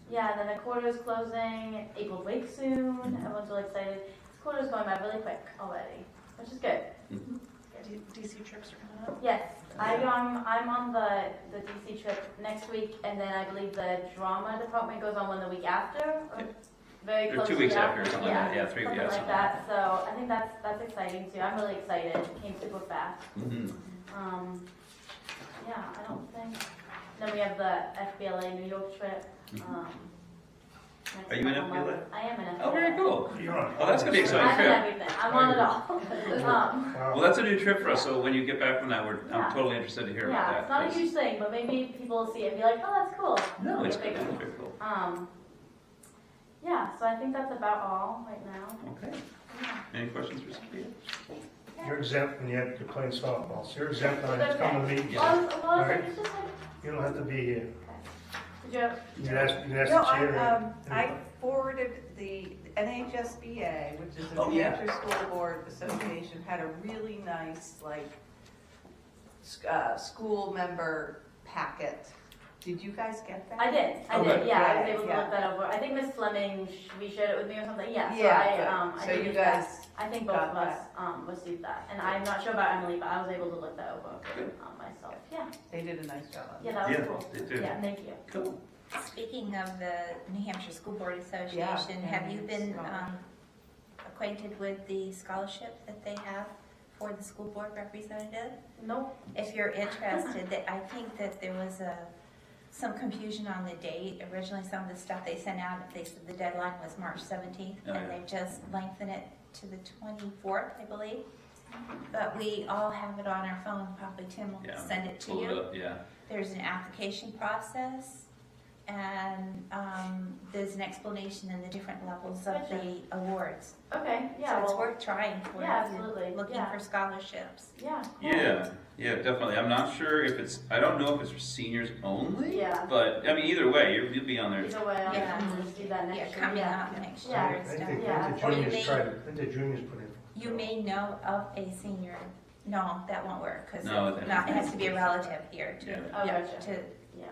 Yeah, then the quarter is closing. April break soon. Everyone's really excited. This quarter is going by really quick already, which is good. DC trips are coming up? Yes, I'm on the DC trip next week, and then I believe the drama department goes on one the week after, or very Or close 2 weeks to after or something like that. Yeah, 3 something weeks. like that. So I think that's exciting too. I'm really excited. It came super fast. Yeah, I don't think. Then we have the FBLA New York trip. Are you in FBLA? I am in FBLA. Oh, very cool. Oh, that's going to be an exciting I'm trip. in everything. I'm on it all. Well, that's a new trip for us, so when you get back from that, I'm totally interested to hear about that. Yeah, it's not a huge thing, but maybe people will see it and be like, oh, that's cool. No, it's big. very cool. Yeah, so I think that's about all right now. Okay. Any questions for Sophia? You're exempt when you're playing softball, so you're exempt on It's coming to okay. meetings. Well, All right? it's just like, You don't have to be here. did you have? You can ask No, the chair. I forwarded the NHSBA, which is the Oh, New yeah. Hampshire School Board Association, had a really nice, school member packet. Did you guys get that? I did. Okay. Yeah, I was able to Yeah. look that over. I think Miss Fleming reshared it with me or something. Yeah. So Yeah, I so did you use that. guys I think both got of us received that, and I'm not sure about Emily, but I was able to look that over myself. Yeah. They did a nice job on Yeah, that. that was cool. they did. Yeah, thank you. Cool. Speaking of the New Hampshire School Board Association, Yeah. have you been acquainted with the scholarship that they have for the school board representative? No. If you're interested, I think that there was some confusion on the date. Originally, some of the stuff they sent out, they said the deadline was March 17th, Oh, and yeah. they've just lengthened it to the 24th, I believe. But we all have it on our phone. Probably Tim will Yeah. send it to Pull you. it up, yeah. There's an application process, and there's an explanation in the different levels of the awards. Okay. Yeah. So it's well, worth trying for yeah, if you're absolutely. looking Yeah. for scholarships. Yeah. Yeah, definitely. I'm not sure if I don't know if it's for seniors only. Yeah. But, I mean, either way, you'll be on there. Either way, I'll just do that next year. Coming up next year Yeah. and stuff. The Or you juniors may- tried it. The juniors put in. You may know of a senior. No, that won't work because No, it has to be a relative here to, Yeah. Oh, gotcha. to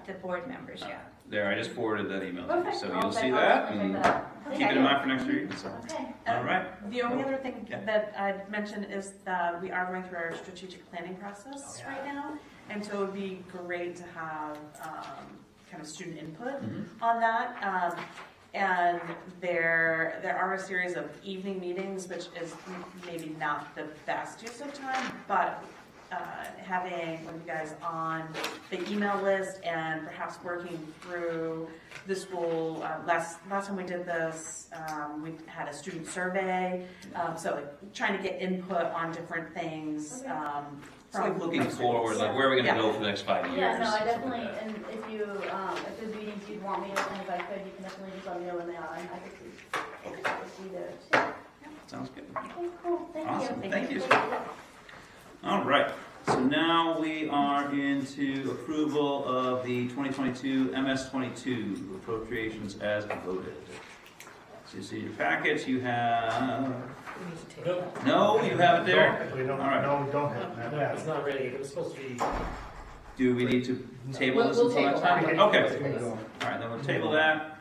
the board members. Yeah. There, I just forwarded that email to you, Perfect. so I'll you'll see check that that and out. keep it in mind for next year. So. Okay. All right. The only other thing that I'd mention is that we are going through our strategic planning process right now, and so it would be great to have kind of student input on that. And there are a series of evening meetings, which is maybe not the best use of time, but having one of you guys on the email list and perhaps working through the school. Last time we did this, we had a student survey, so like trying to get input on different things. It's like looking forward, like where are we going to go for the next 5 years? Yeah, no, I something definitely, like that. and if there's meetings you'd want me to attend if I could, you can definitely just let me know when they are, and I could see there too. Sounds good. Okay, cool, thank you. Awesome, thank you. All right, so now we are into approval of the 2022 MS-22 appropriations as voted. So you see your packets, you have... No, you have it there? We don't, All right. no, we don't have that. Yeah, it's not ready. It was supposed to be. Do we need to table We'll this until table next time? that. Okay. Keep going. All right, then we'll table that.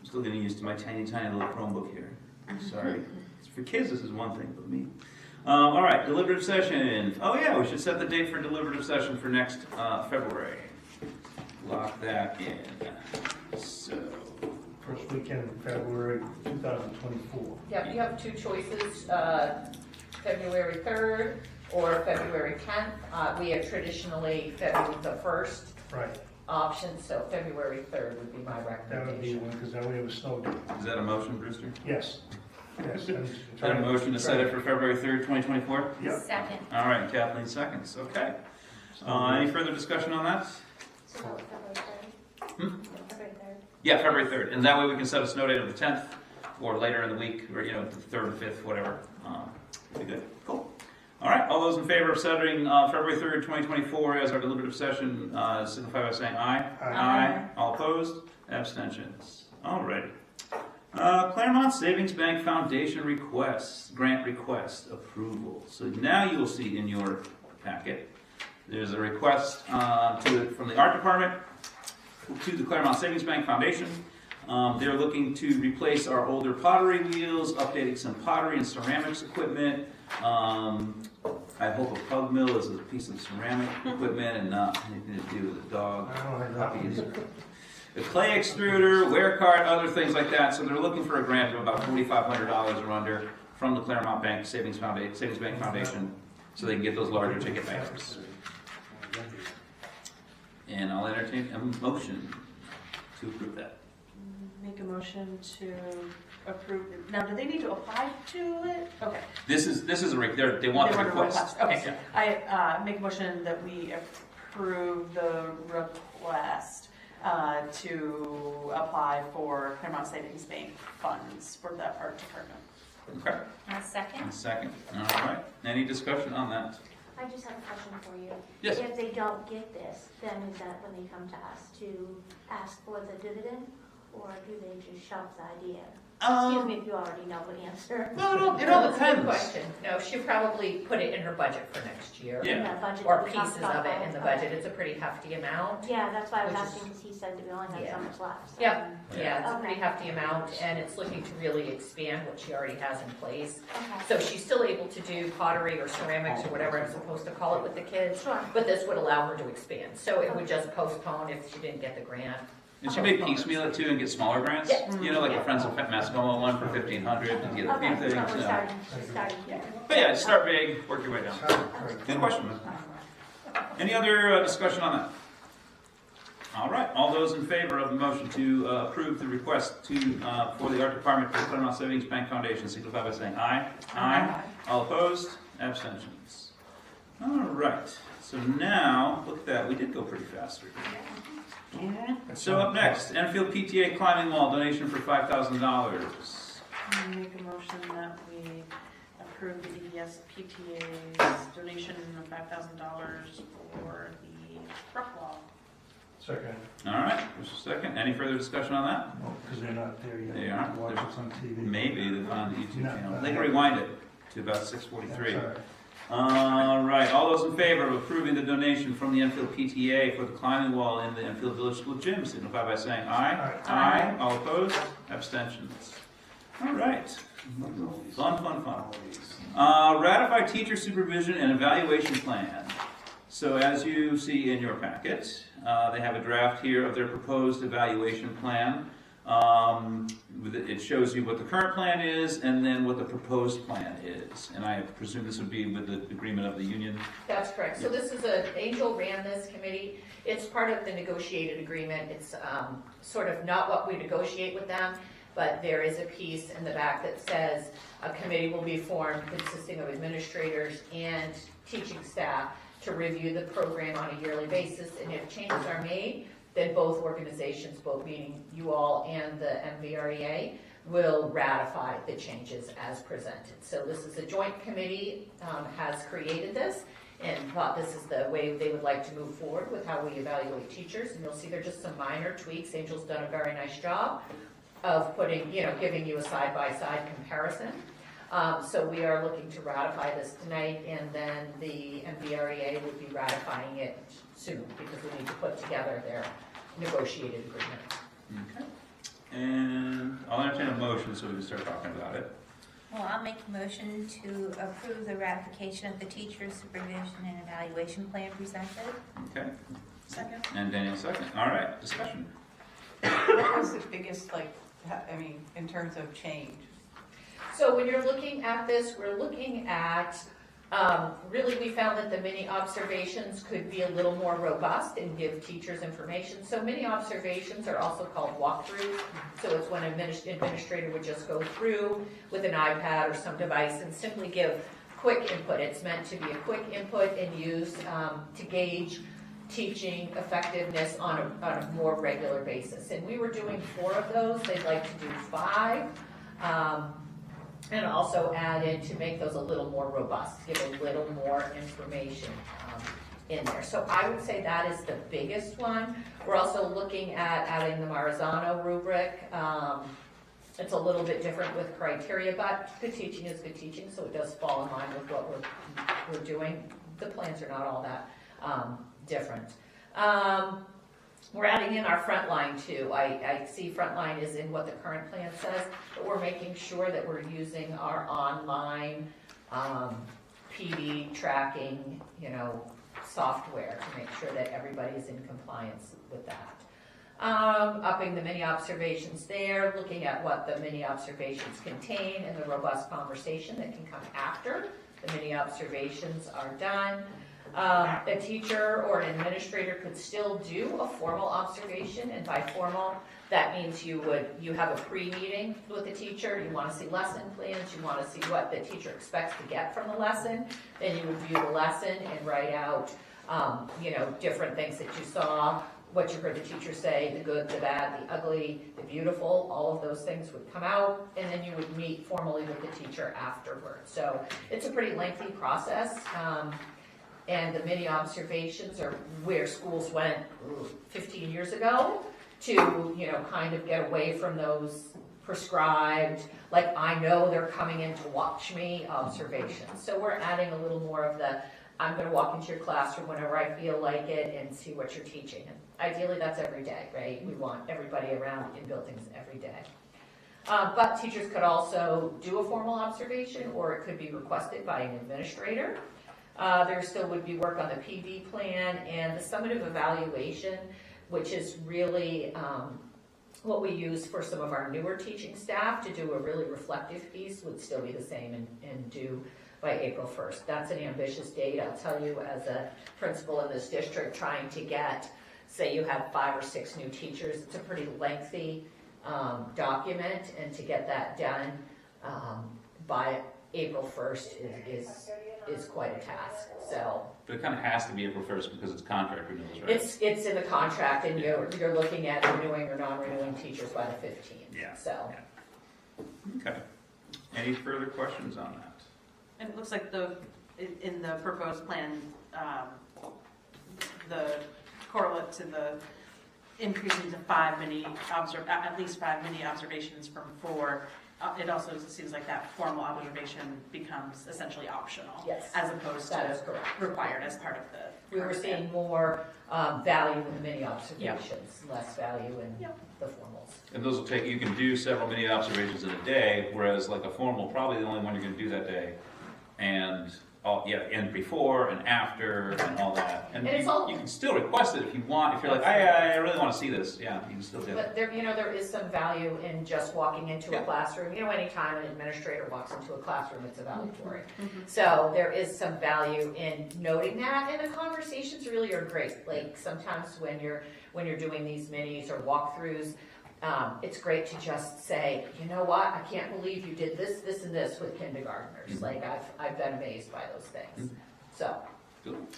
I'm still getting used to my tiny little Chromebook here. I'm sorry. For kids, this is one thing, but me. All right, deliberative session. Oh yeah, we should set the date for deliberative session for next February. Lock that in. So, first weekend in February 2024. Yep, you have two choices, February 3rd or February 10th. We have traditionally February the 1st Right. option, so February 3rd would be my That would be recommendation. one, because then we have a snow day. Is that a motion, Brewster? Yes. Yes. Is that a motion to set it for February 3rd, 2024? Yeah. Second. All right, Kathleen seconds, okay. Any further discussion on that? Yeah, February 3rd, and that way we can set a snow date of the 10th, or later in the week, or, you know, the 3rd or 5th, whatever. Be good, cool. All right, all those in favor of setting February 3rd, 2024 as our deliberative session, signify by saying aye. Aye. All opposed? Abstentions. All righty. Claremont Savings Bank Foundation request, grant request approval. So now you will see in your packet, there's a request from the art department to the Claremont Savings Bank Foundation. They're looking to replace our older pottery wheels, updating some pottery and ceramics equipment. I hope a pug mill is a piece of ceramic equipment and not anything to do with a dog. Puppies. A clay extruder, wear cart, other things like that. So they're looking for a grant of about $4,500 or under from the Claremont Bank Savings Bank Foundation, so they can get those larger ticket items. And I'll entertain a motion to approve that. Make a motion to approve. Now, do they need to apply to it? Okay. This is they want the request. Okay. Yeah. I make a motion that we approve the request to apply for Claremont Savings Bank funds for the art department. Okay. A second. A second. All right. Any discussion on that? I just have a question for you. Yes. If they don't get this, then is that when they come to us to ask for the dividend, or do they just shelve the idea? Excuse me if you already know the answer. No, It all depends. Good question. No, she'll probably put it in her budget for next year. Yeah. In that budget Or that we talked pieces about of it in last the time. budget. It's a pretty hefty amount. Yeah, that's why I was Which is- asking, because he said that we only had Yeah. so much left. So. Yep, yeah, it's a Okay. pretty hefty amount, and it's looking to really expand what she already has in place. Okay. So she's still able to do pottery or ceramics or whatever I'm supposed to call it with the kids, Sure. but this would allow her to expand. So it would just postpone if she didn't get the grant. And she may piecemeal it too and get smaller grants. Yeah. You know, like the Friends of Mascoma one for $1,500 and get a few Okay, things. so we're You know. starting here. But yeah, start big, work your way down. Good question. Any other discussion on that? All right, all those in favor of the motion to approve the request for the art department for the Claremont Savings Bank Foundation, signify by saying aye. Aye. All opposed? Abstentions. All right, so now, look at that, we did go pretty fast. So up next, Enfield PTA climbing wall donation for $5,000. Make a motion that we approve the EBS PTA's donation of $5,000 for the rock wall. Second. All right, just a second. Any further discussion on that? Because they're not there yet. They aren't. Watch us on TV. Maybe they're on the YouTube No. channel. They can rewind it to about 6:43. That's all right. All right, all those in favor of approving the donation from the Enfield PTA for the climbing wall in the Enfield Village School Gym, signify by saying aye. Aye. All opposed? Abstentions. All right. Fun. Ratify teacher supervision and evaluation plan. So as you see in your packet, they have a draft here of their proposed evaluation plan. It shows you what the current plan is and then what the proposed plan is. And I presume this would be with the agreement of the union? That's correct. So this is Angel ran this committee. It's part of the negotiated agreement. It's sort of not what we negotiate with them, but there is a piece in the back that says a committee will be formed consisting of administrators and teaching staff to review the program on a yearly basis. And if changes are made, then both organizations, both meaning you all and the MVREA, will ratify the changes as presented. So this is a joint committee, has created this and thought this is the way they would like to move forward with how we evaluate teachers. And you'll see there are just some minor tweaks. Angel's done a very nice job of putting, giving you a side-by-side comparison. So we are looking to ratify this tonight, and then the MVREA would be ratifying it soon because we need to put together their negotiated agreement. Okay. And I'll entertain a motion so we can start talking about it. Well, I'll make a motion to approve the ratification of the teacher supervision and evaluation plan presented. Okay. Second. And Daniel second. All right, discussion. What was the biggest, I mean, in terms of change? So when you're looking at this, we're looking at, really we found that the mini observations could be a little more robust and give teachers information. So mini observations are also called walkthroughs. So it's when an administrator would just go through with an iPad or some device and simply give quick input. It's meant to be a quick input and used to gauge teaching effectiveness on a more regular basis. And we were doing 4 of those. They'd like to do 5. And also added to make those a little more robust, give a little more information in there. So I would say that is the biggest one. We're also looking at adding the Marzano rubric. It's a little bit different with criteria, but good teaching is good teaching, so it does fall in line with what we're doing. The plans are not all that different. We're adding in our frontline too. I see frontline is in what the current plan says, but we're making sure that we're using our online PD tracking, software to make sure that everybody is in compliance with that. Upping the mini observations there, looking at what the mini observations contain and the robust conversation that can come after the mini observations are done. A teacher or an administrator could still do a formal observation, and by formal, that means you have a pre-meeting with the teacher, you want to see lesson plans, you want to see what the teacher expects to get from the lesson, then you review the lesson and write out, different things that you saw, what you heard the teacher say, the good, the bad, the ugly, the beautiful, all of those things would come out, and then you would meet formally with the teacher afterwards. So it's a pretty lengthy process. And the mini observations are where schools went 15 years ago to, kind of get away from those prescribed, like I know they're coming in to watch me observations. So we're adding a little more of the, I'm going to walk into your classroom whenever I feel like it and see what you're teaching. And ideally that's every day, right? We want everybody around in buildings every day. But teachers could also do a formal observation, or it could be requested by an administrator. There still would be work on the PD plan and the summative evaluation, which is really what we use for some of our newer teaching staff to do a really reflective piece, would still be the same and due by April 1st. That's an ambitious date. I'll tell you, as a principal in this district, trying to get, say you have 5 or 6 new teachers, it's a pretty lengthy document, and to get that done by April 1st is quite a task. So, but it kind of has to be April 1st because it's contract renewals, right? It's in the contract, and you're looking at renewing or non-renewing teachers by the 15th. Yeah. So. Yeah. Okay. Any further questions on that? And it looks like in the proposed plan, the correlate to the increasing to at least 5 mini observations from 4. It also seems like that formal observation becomes essentially optional, yes, as opposed to required as part of the. We were seeing more value in the mini observations, less value in the formals. And those will take, you can do several mini observations in a day, whereas like a formal, probably the only one you're going to do that day, and and before and after and all that. And it's you can still request it if you want. If you're like, I really want to see this, you can still do it. But there is some value in just walking into a classroom. Anytime an administrator walks into a classroom, it's evaluatory. Mm-hmm. So there is some value in noting that, and the conversations really are great. Like sometimes when you're doing these minis or walkthroughs, it's great to just say, you know what, I can't believe you did this, this, and this with kindergartners. Mm-hmm. Like I've been amazed by those things. Mm-hmm. So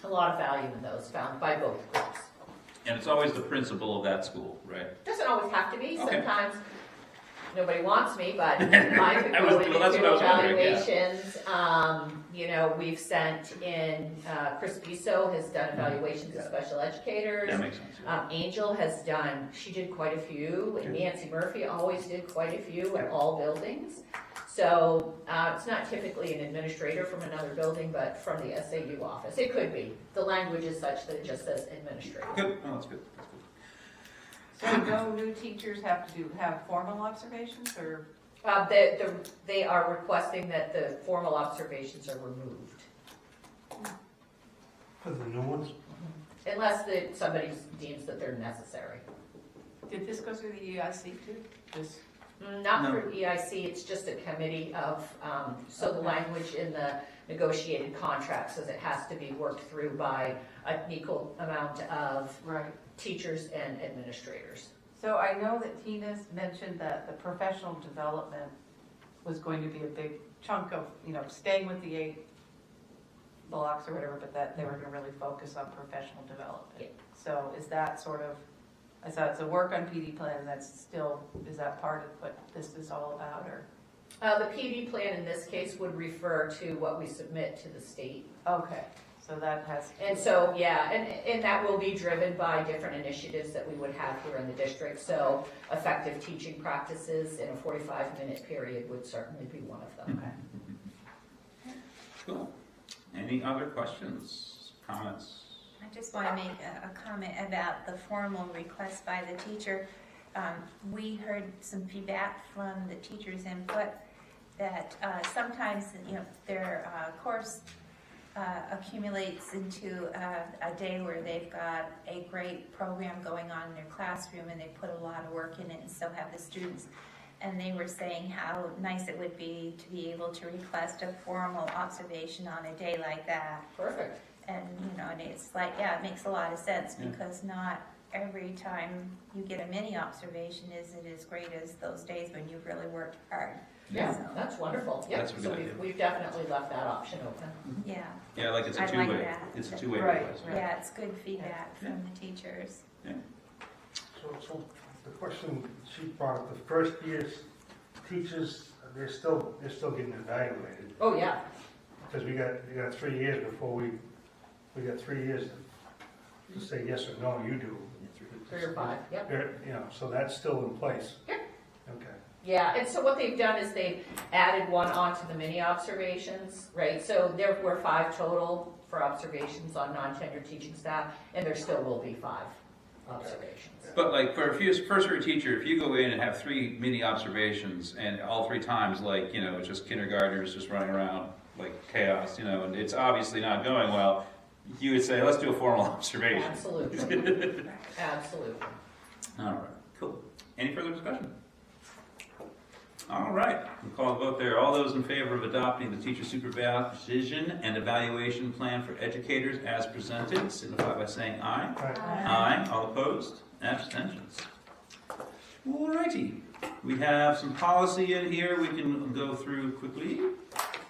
a lot of value in those found by both groups. And it's always the principal of that school, right? Doesn't always have to be. Okay. Sometimes nobody wants me, but I could go into evaluations. We've sent in, Chris Biso has done evaluations of special educators. That makes sense. Angel has done, she did quite a few, and Nancy Murphy always did quite a few at all buildings. So it's not typically an administrator from another building, but from the SAU office. It could be. The language is such that it just says administrator. Good. Oh, that's good. So no new teachers have to have formal observations, or? They are requesting that the formal observations are removed. For the new ones? Unless somebody deems that they're necessary. Did this go through the EIC too? Not No. through EIC, it's just a committee of, so the language in the negotiated contract says it has to be worked through by an equal amount of teachers and administrators. So I know that Tina's mentioned that the professional development was going to be a big chunk of, staying with the 8 blocks or whatever, but that they were gonna really focus on professional development. Yeah. So is that sort of, I saw it's a work on PD plan, and that's still, is that part of what this is all about, or? The PD plan in this case would refer to what we submit to the state. Okay, so that has. And so, yeah, and that will be driven by different initiatives that we would have here in the district. So effective teaching practices in a 45-minute period would certainly be one of them. Okay. Cool. Any other questions, comments? I just want to make a comment about the formal request by the teacher. We heard some feedback from the teachers' input that sometimes, their course accumulates into a day where they've got a great program going on in their classroom and they put a lot of work in it, and so have the students. And they were saying how nice it would be to be able to request a formal observation on a day like that. Perfect. And, and it's like, yeah, it makes a lot of sense because not every time you get a mini observation is it as great as those days when you've really worked hard. Yeah, So, that's wonderful. Yeah, That's a good so idea. we've definitely left that option open. yeah. Yeah, like it's a I two-way. like that. It's a two-way Right. request. Yeah, it's good feedback from the teachers. Yeah. So the question she brought up, the first year's teachers, they're still getting evaluated. Oh, yeah. Because we got 3 years before we got 3 years to say yes or no, you do. 3 or 5, yep. So that's still in place. Yep. Okay. Yeah, and so what they've done is they've added one onto the mini observations, right? So there were 5 total for observations on non-tenured teaching staff, and there still will be 5 observations. But like for a first-year teacher, if you go in and have 3 mini observations and all 3 times, like, it's just kindergartners just running around like chaos, and it's obviously not going well, you would say, let's do a formal observation. Absolutely. Absolutely. All right, cool. Any further discussion? All right, we'll call the vote there. All those in favor of adopting the teacher supervision and evaluation plan for educators as presented, signify by saying aye. Aye. All opposed? Abstentions. All righty. We have some policy in here we can go through quickly.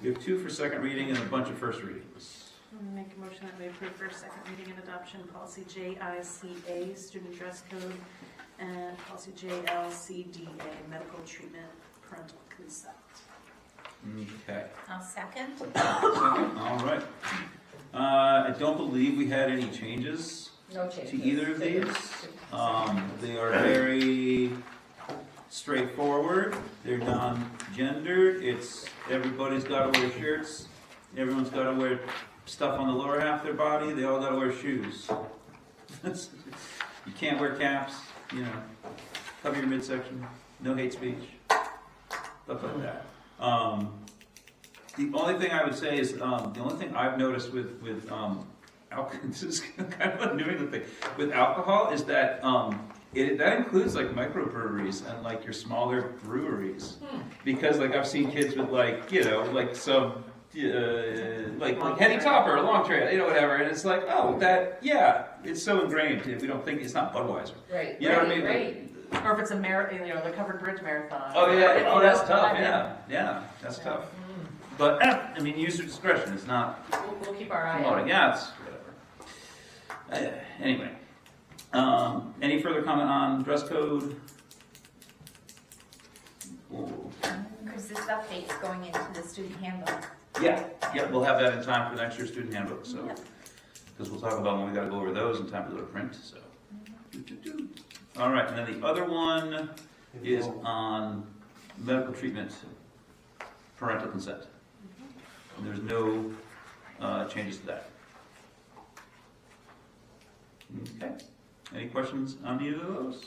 We have 2 for second reading and a bunch of first readings. Make a motion that we approve first, second reading and adoption policy JICA, student dress code, and policy JLCDA, medical treatment, parental consent. Okay. I'll second. Second, all right. I don't believe we had any changes No changes. to either of these. They are very straightforward. They're non-gendered. It's everybody's got to wear shirts. Everyone's got to wear stuff on the lower half of their body. They all got to wear shoes. You can't wear caps. Cover your midsection. No hate speech. Stuff like that. The only thing I would say is the only thing I've noticed with alcohol. This is kind of a New England thing with alcohol is that that includes like microbreweries and like your smaller breweries because like I've seen kids with like some like heady topper, a long trail, whatever, and it's like it's so ingrained. We don't think it's not Budweiser, Right. You know what I mean? Right. Or if it's a the covered bridge marathon. Oh yeah, oh that's tough. Yeah, that's tough. But use your discretion. It's not. We'll keep our eye on promoting. it. Yeah, it's whatever. Anyway, any further comment on dress code? Because this update's going into the student handbook. Yeah, we'll have that in time for next year's student handbook. So, because we'll talk about when we got to go over those in time to go to print. So, all right, and then the other one is on medical treatment, parental consent. And there's no changes to that. Okay. Any questions on either of those?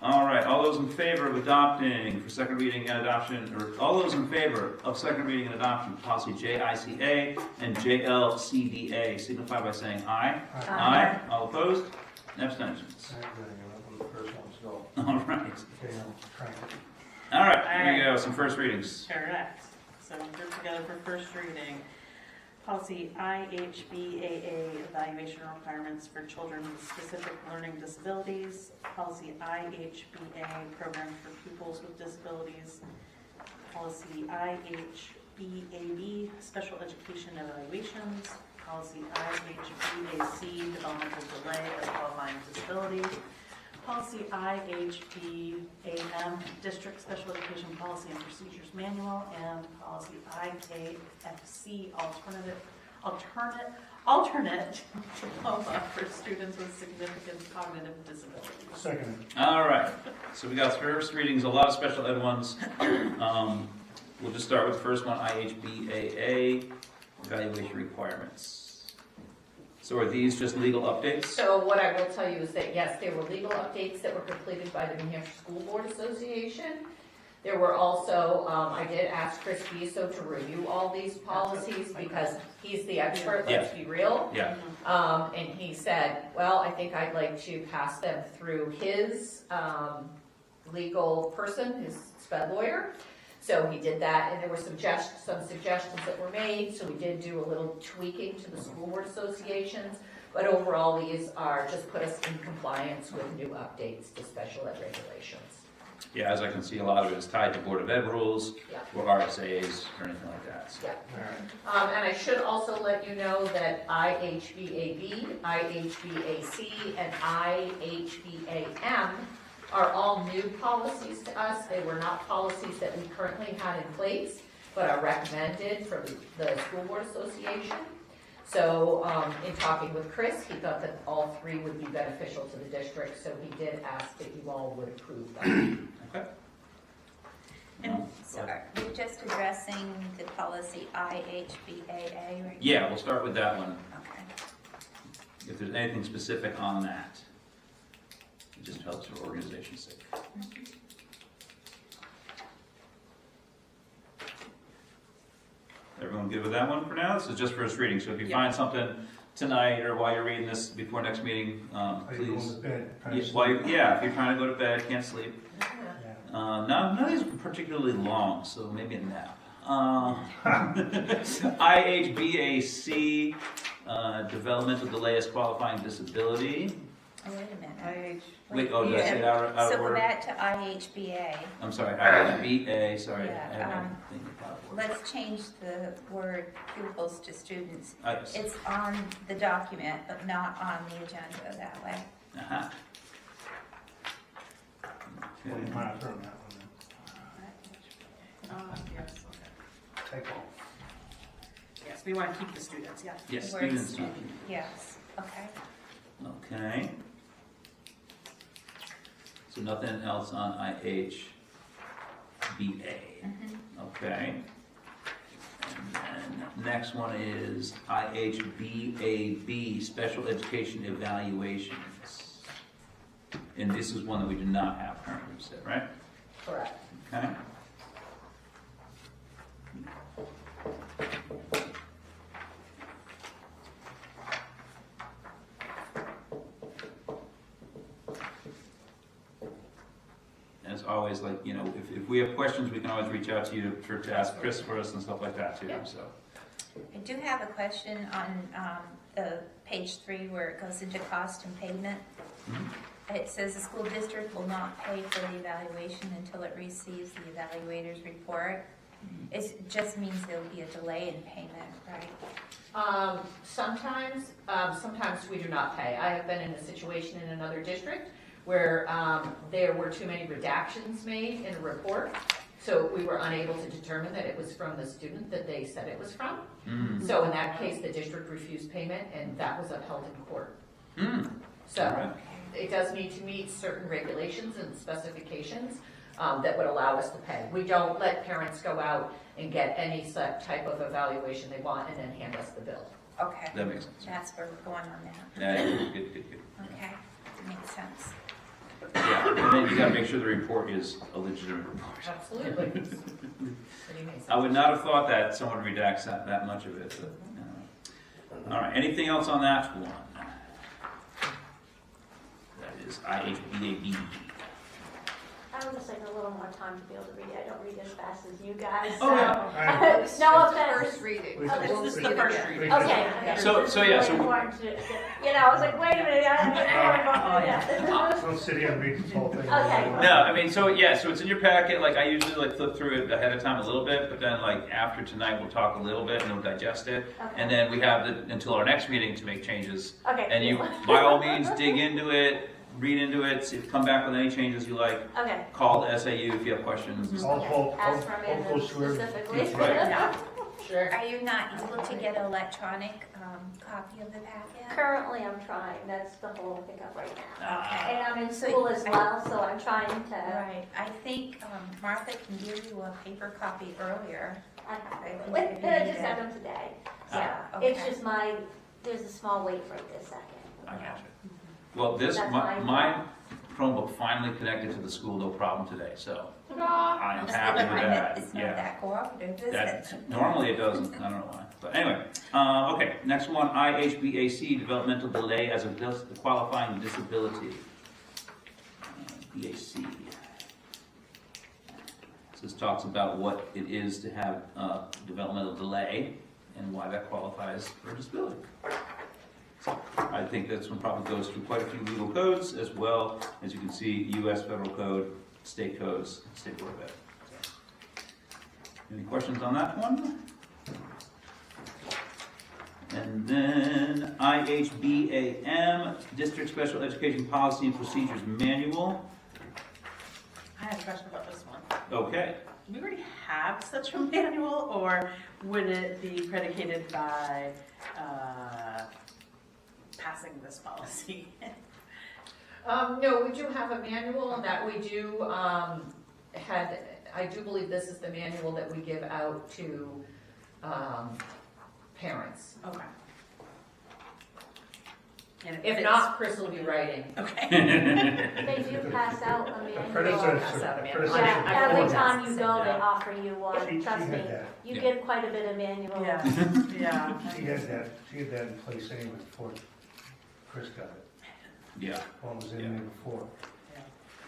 All right. All those in favor of adopting for second reading and adoption, or all those in favor of second reading and adoption, policy JICA and JLCDA, signify by saying aye. Aye. All opposed? Abstentions. All right. Okay, try it. All right, here you go, some first readings. Correct. So we're together for first reading. Policy IHBAA, evaluation requirements for children with specific learning disabilities. Policy IHBA, programs for pupils with disabilities. Policy IHBAB, special education evaluations. Policy IHBAC, developmental delay of qualifying disability. Policy IHBAM, District Special Education Policy and Procedures Manual, and Policy IKFC, alternate diploma for students with significant cognitive disabilities. Second. All right, so we got first readings, a lot of special ed ones. We'll just start with the first one, IHBAA, evaluation requirements. So are these just legal updates? So what I will tell you is that, yes, there were legal updates that were completed by the New Hampshire School Board Association. There were also, I did ask Chris Biso to review all these policies because he's the expert, let's be real. Yeah. And he said, well, I think I'd like to pass them through his legal person, his SPED lawyer. So he did that, and there were some suggestions that were made, so we did do a little tweaking to the school board associations, but overall these are just put us in compliance with new updates to special ed regulations. Yeah, as I can see, a lot of it is tied to Board of Ed rules or RSAs or anything like that. So. Yeah. And I should also let you know that IHBAB, IHBAC, and IHBAM are all new policies to us. They were not policies that we currently had in place, but are recommended from the School Board Association. So in talking with Chris, he thought that all three would be beneficial to the district, so he did ask that you all would approve them. Okay. And so are you just addressing the policy IHBAA? Right? Yeah, we'll start with that one. Okay. If there's anything specific on that, it just helps for organization's sake. Everyone good with that one for now? This is just first reading, so if you find something tonight or while you're reading this before next meeting, please. Going to bed, If you're trying to go to bed, can't sleep. None of these are particularly long, so maybe a nap. IHBAC, developmental delay as qualifying disability. Oh, wait a minute. Wait, oh, did I say it out of So order? we're back to IHBA. I'm sorry, IHBA, sorry. Yeah, let's change the word pupils to students. Yes. It's on the document, but not on the agenda that way. Uh-huh. Well, you might have thrown that one Yes, okay. in. Take off. Yes, we want to keep the students, yeah. Yes, The word students. Yes, okay. Okay. So nothing else on IHBA. Okay. And then next one is IHBAB, Special Education Evaluations. And this is one that we do not have currently, you said, right? Correct. Okay. As always, like, you know, if we have questions, we can always reach out to you to ask Chris for us and stuff like that too, so. I do have a question on the page 3 where it goes into cost and payment. It says the school district will not pay for the evaluation until it receives the evaluator's report. It just means there'll be a delay in payment, right? Sometimes we do not pay. I have been in a situation in another district where there were too many redactions made in a report, so we were unable to determine that it was from the student that they said it was from. So in that case, the district refused payment, and that was upheld in court. So it does need to meet certain regulations and specifications that would allow us to pay. We don't let parents go out and get any type of evaluation they want and then hand us the bill. Okay. That makes sense. That's where we're going on that. Yeah, good. Okay, makes sense. Yeah, and then you gotta make sure the report is a legitimate report. Absolutely. I would not have thought that someone redacts that much of it. But, all right, anything else on that one? That is IHBAB. I would just like a little more time to be able to read it. I don't read as fast as you guys. Oh, yeah. So. No offense. First reading. This is the first reading. Okay. So yeah, so Important to, you know, I was like, wait a minute, I have to Don't sit here and read this whole thing. Okay. no, I mean, so yeah, so it's in your packet. Like I usually like flip through it ahead of time a little bit, but then like after tonight we'll talk a little bit and we'll digest it, Okay. and then we have until our next meeting to make changes. Okay. And you, by all means, dig into it, read into it, see, come back with any changes you like. Okay. Call the SAU if you have questions. Ask for Amanda specifically. Right. Sure. Are you not able to get an electronic copy of the packet? Currently, I'm trying. That's the whole hiccup right now. Okay. And I'm in school as well, so I'm trying to. Right. I think Martha can give you a paper copy earlier. I just got them today. So Okay. it's just there's a small wait for this second. I gotcha. Well, this, That's my Chromebook finally connected to the school, no problem today, so I'm happy with that. It's not Yeah. that cooperative, is it? Normally it doesn't, I don't know why. But anyway, okay, next one, IHBAC, developmental delay as a qualifying disability. BAC. This talks about what it is to have developmental delay and why that qualifies for a disability. So I think this one probably goes through quite a few legal codes, as well as you can see U.S. federal code, state codes, state board of ed. Any questions on that one? And then IHBAM, District Special Education Policy and Procedures Manual. I have a question about this one. Okay. Do we already have such a manual, or would it be predicated by passing this policy? No, we do have a manual that we do I do believe this is the manual that we give out to parents. Okay. And If not, Chris will be writing. Okay. They do pass out a manual. Yeah, every time you go, they offer you one. Trust me, you get quite a bit of manual. Yeah. Yeah. She had that in place anyway before Chris got it. Yeah. One was in there before.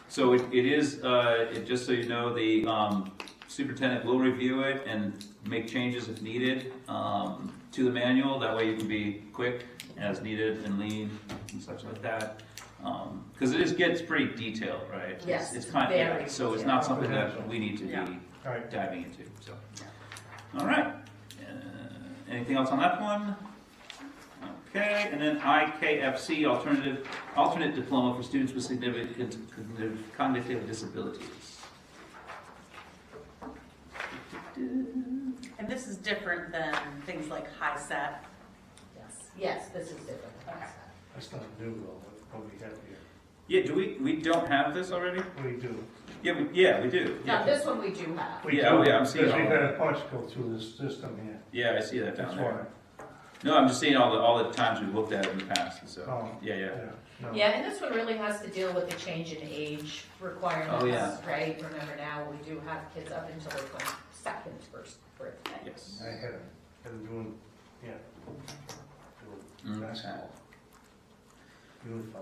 So it is, just so you know, the superintendent will review it and make changes if needed to the manual. That way you can be quick as needed and lean and such like that. Because it gets pretty detailed, right? Yes, It's kind of, so it's not something that we need to be Right. diving into. So, all right. Anything else on that one? Okay, and then IKFC, alternate diploma for students with significant cognitive disabilities. And this is different than things like high set. Yes, this is different. That's not new though, what we have here. Yeah, we don't have this already? We do. Yeah, we do. Now, this one we do have. I'm seeing Because all we've that. had a bunch go through this system here. Yeah, I see that down That's there. why. No, I'm just seeing all the times we've looked at it in the past, so, Oh, yeah. No. Yeah, and this one really has to deal with the change in age requirements, Oh, yeah. right? Remember now, we do have kids up until their 22nd birthday. Yes. I had them doing, doing basketball. Unified.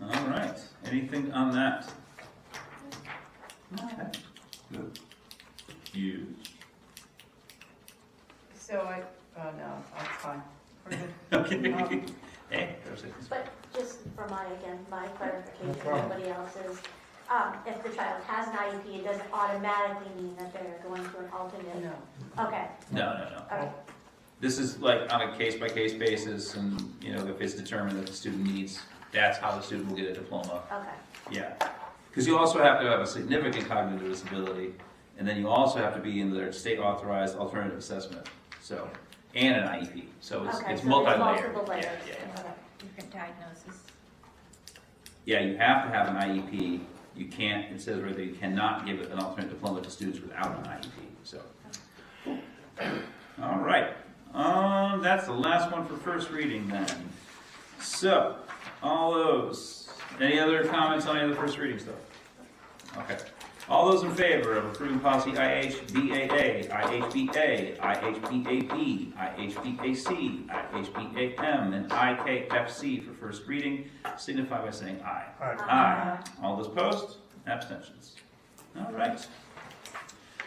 All right, anything on that? Okay, good. You. So no, that's fine. Okay. Hey, there's it. But just for my clarification, No problem. everybody else's, if the child has an IEP, it doesn't automatically mean that they're going to an alternate? No. Okay. No. Okay. This is like on a case-by-case basis, and, if it's determined that the student needs, that's how the student will get a diploma. Okay. Yeah. Because you also have to have a significant cognitive disability, and then you also have to be in their state-authorized alternative assessment, so, and an IEP. So it's Okay, so there's multi-layered. multiple layers. Yeah. Okay. Different diagnosis. Yeah, you have to have an IEP. You can't, it says right there, you cannot give an alternate diploma to students without an IEP, so. All right, that's the last one for first reading then. So, all those, any other comments on any of the first reading stuff? Okay. All those in favor of approving policy IHBAA, IHBA, IHBAB, IHBAC, IHBAM, and IKFC for first reading, signify by saying aye. Aye. Aye. All those opposed? Abstentions. All right.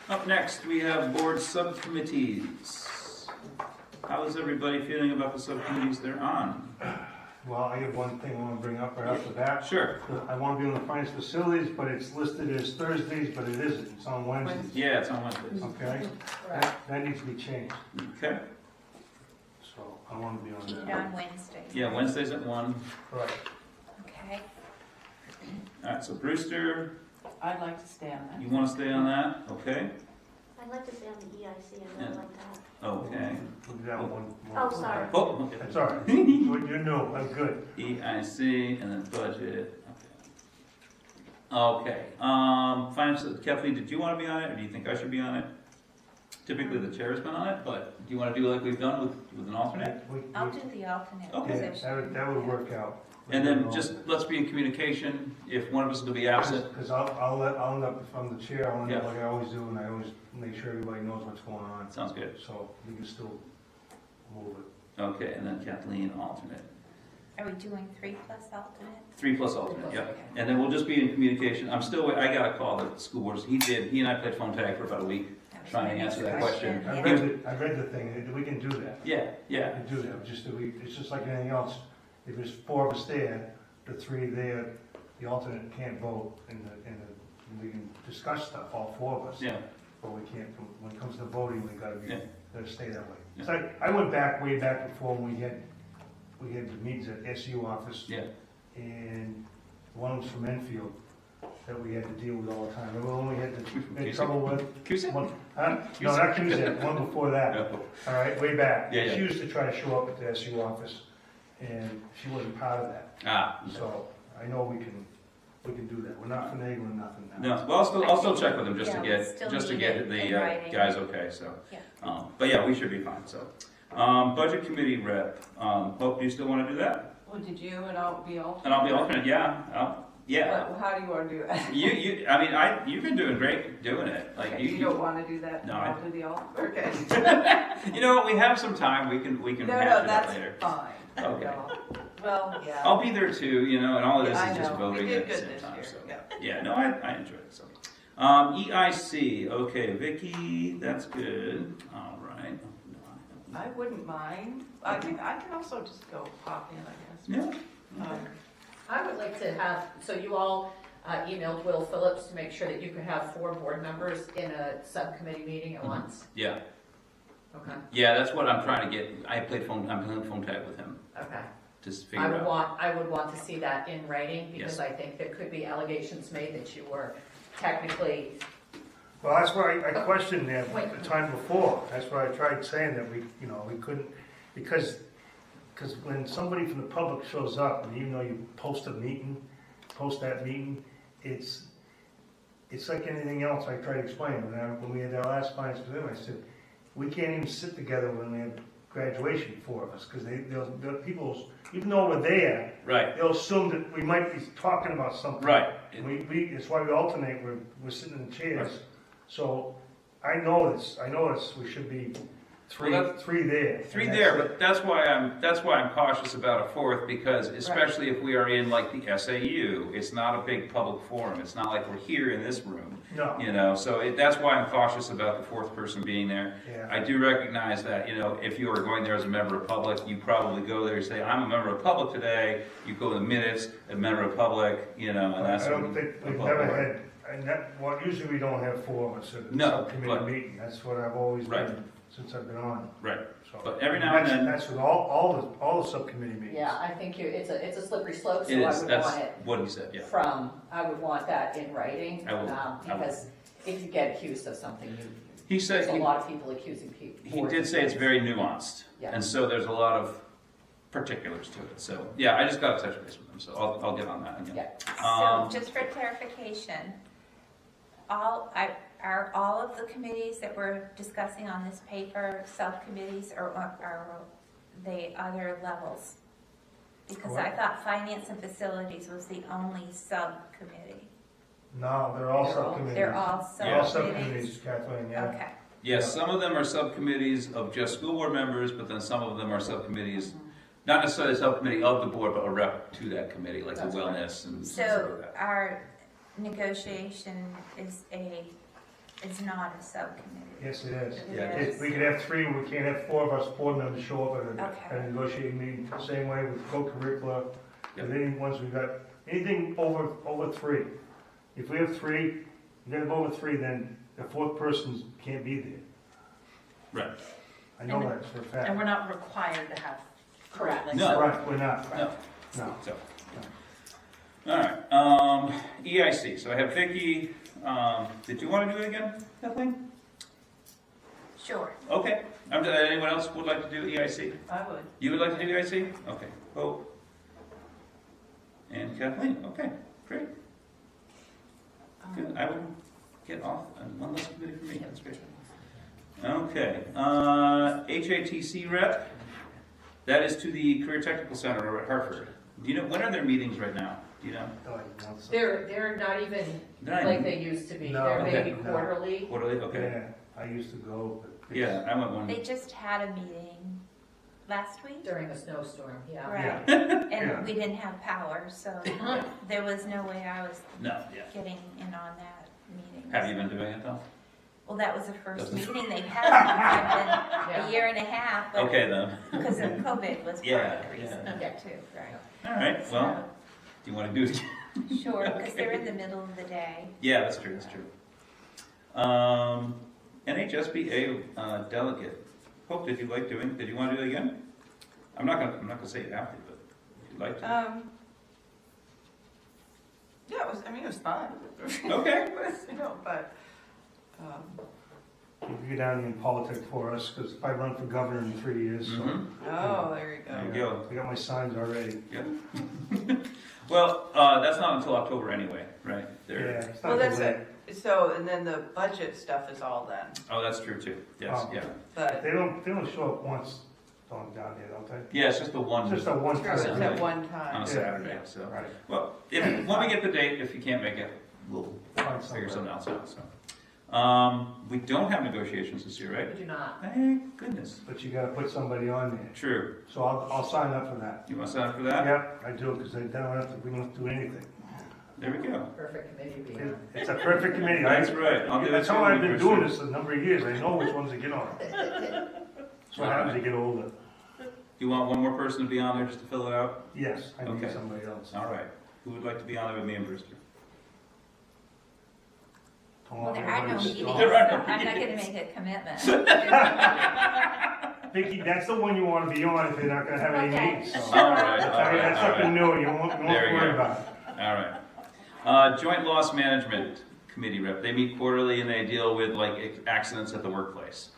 Up next, we have board subcommittees. How is everybody feeling about the subcommittees they're on? Well, I have one thing I want to bring up right off the bat. Sure. I want to be on the finance facilities, but it's listed as Thursdays, but it isn't. It's on Wednesdays. Yeah, it's on Wednesdays. Okay? That needs to be changed. Okay. So I want to be on Keep that. it on Wednesdays. Yeah, Wednesdays at 1. Right. Okay. All right, so Brewster, I'd like to stay on that. you want to stay on that? Okay. I'd like to stay on the EIC, I really like that. Okay. We'll do that one. Oh, sorry. Oh, okay. That's all right. You know, I'm good. EIC and then budget. Okay. Finance, Kathleen, did you want to be on it, or do you think I should be on it? Typically, the chair's been on it, but do you want to do like we've done with an alternate? I'll do the alternate Okay. position. That would work out. And then just let's be in communication. If one of us is going to be absent, Because I'll end up, if I'm the chair, I'll end up Yeah. like I always do, and I always make sure everybody knows what's going on. sounds good. So we can still move it. Okay, and then Kathleen, alternate. Are we doing 3 plus alternate? 3 plus alternate, yeah. And then we'll just be in communication. I got a call that the school board, he and I played phone tag for about a week, trying to answer that question. I read the thing, we can do that. Yeah, yeah. We can do that, it's just like anything else. If there's 4 of us there, the 3 there, the alternate can't vote, and we can discuss stuff, all 4 of us. Yeah. But we can't, when it comes to voting, we gotta stay that way. Yeah. It's like, I went way back before when we had the meetings at SU office. Yeah. And one was from Enfield that we had to deal with all the time. Remember when we had Cusick? trouble with? Cusick? No, not Cusick, one before that. No. All right, way back. Yeah, yeah. She used to try to show up at the SU office, and she wasn't part of that. So I know we can do that. We're not finagling nothing now. No, well, I'll still check with them just to Yeah, get the guys okay, so. Yeah. But yeah, we should be fine, so. Budget committee rep, Hope, do you still want to do that? Well, did you and I'll be alternate? And I'll be alternate, yeah, yeah. Well, how do you want to do that? You've been doing great doing it, like Okay, you don't want to do that? No, I'll do the alternate. Okay. You know what, we have some time, we can No, hash it out that's later. fine. Okay. No. Well, yeah. I'll be there too, and all of this I is just know. voting We did at the good same this time, year. so. Yeah. Yeah, no, I enjoyed it, so. EIC, okay, Vicky, that's good, all right. I wouldn't mind. I can also just go pop in, I guess. Yeah. I would like to have, so you all emailed Will Phillips to make sure that you could have 4 board members in a subcommittee meeting at once? Yeah. Okay. Yeah, that's what I'm trying to get. I'm playing phone tag with him. Okay. To figure out. I would want to see that in writing, because Yes. I think there could be allegations made that you were technically. Well, that's why I questioned that the time before. That's why I tried saying that we couldn't, because when somebody from the public shows up, and even though you post that meeting, it's like anything else. I tried to explain when we had our last finance committee. I said we can't even sit together when we have graduation, 4 of us, because people, even though we're there, right, they'll assume that we might be talking about something. Right. And it's why we alternate. We're sitting in chairs. Right. So I know this. We should be three there. 3 there, but that's why I'm cautious about a 4th, because especially if we are in like the SAU, it's not a big public forum. It's not like we're here in this room. No. So that's why I'm cautious about the 4th person being there. Yeah. I do recognize that, if you are going there as a member of public, you probably go there and say, I'm a member of public today. You go to the minutes, a member of public, and that's. I don't think we've never had. Usually we don't have 4 of us at a subcommittee meeting. That's what I've always done since I've been on. Right. So, but every now and then. That's with all the subcommittee meetings. Yeah, I think it's a slippery slope. So It is. I would That's want it what he said. Yeah. I would want that in writing. Because if you get accused of something, there's a lot of people accusing people. He did say it's very nuanced, and so there's a lot of particulars to it. So yeah, I just got to touch base with him, so I'll get on that again. Yeah. So just for clarification, are all of the committees that we're discussing on this paper subcommittees, or are they other levels? Because I thought finance and facilities was the only subcommittee. No, they're all subcommittees. They're all subcommittees, Kathleen, yeah. Okay. Yes, some of them are subcommittees of just school board members, but then some of them are subcommittees, not necessarily a subcommittee of the board, but a rep to that committee, like the wellness and stuff like that. So negotiation is not a subcommittee. Yes, it is. It is. We could have three, we can't have four of us board members show up Okay. at a negotiating meeting, same way with co-curricular. Yep. With any ones we got, anything over three. If we have three, you gotta have over three, then the fourth person can't be there. Right. I know that for a fact. And we're not required to have. Correct. No. Right, we're not. No. No. So, all right. EIC. So I have Vicky. Did you want to do it again, Kathleen? Sure. Okay. Anyone else would like to do EIC? I would. You would like to do EIC? Okay. Hope. And Kathleen. Okay. Great. Good. I will get off on one less committee for me. That's great. Okay. HATC rep. That is to the Career Technical Center over at Hartford. Do you know when are their meetings right now? Do you know? They're not even Not like even- they used to be. No, They're okay. maybe quarterly. Quarterly. Okay. Yeah, I used to go, but. Yeah, I went one. They just had a meeting last week. During a snowstorm, yeah. Right. Yeah. And we didn't have power, so there was no way I was No. Yeah. getting in on that meeting. Have you been doing it though? Well, that was the first That's- meeting they've had. I've been a year and a half. But Okay then. Because of COVID was part Yeah, of the reason yeah. too, right? All right. Well, do you want to do it? Sure, because Okay. they're in the middle of the day. Yeah, that's true. That's true. NHSBA delegate. Hope, did you want to do it again? I'm not gonna say you have to, but if you'd like to. Yeah, it was fun. Okay. But, You can get down in politics for us, because if I run for governor in 3 years, so. oh, there you go. There you go. I got my signs already. Yeah. Well, that's not until October anyway, right? Yeah, it's Well, not that's too late. it. So, and then the budget stuff is all done. Oh, that's true too. Yes. Oh. Yeah. But They don't show up once down there, don't they? Yeah, it's just the one. It's just a one it's time. at one time. On a Saturday. Yeah. So. Right. Well, when we get the date, if you can't make it, we'll Find figure something else somewhere. out. So. We don't have negotiations this year, right? We do not. Thank goodness. But you gotta put somebody on there. True. So I'll sign up for that. You want to sign up for that? Yep, I do, because we don't have to do anything. There we go. Perfect committee to be on. It's a perfect committee. That's right. I'll do it That's how too, I've been for doing sure. this a number of years. I know which ones to get on. So what happens as you get older. You want one more person to be on there just to fill it out? Yes, I need Okay. somebody else. All right. Who would like to be on there with me and Brewster? Well, there are no meetings, so There are no I'm not gonna meetings. make a commitment. Vicky, that's the one you want to be on if they're not going to have any Okay. meetings. So. All right. That's something new. You won't There you worry go. about it. All right. Joint Loss Management Committee rep. They meet quarterly and they deal with like accidents at the workplace.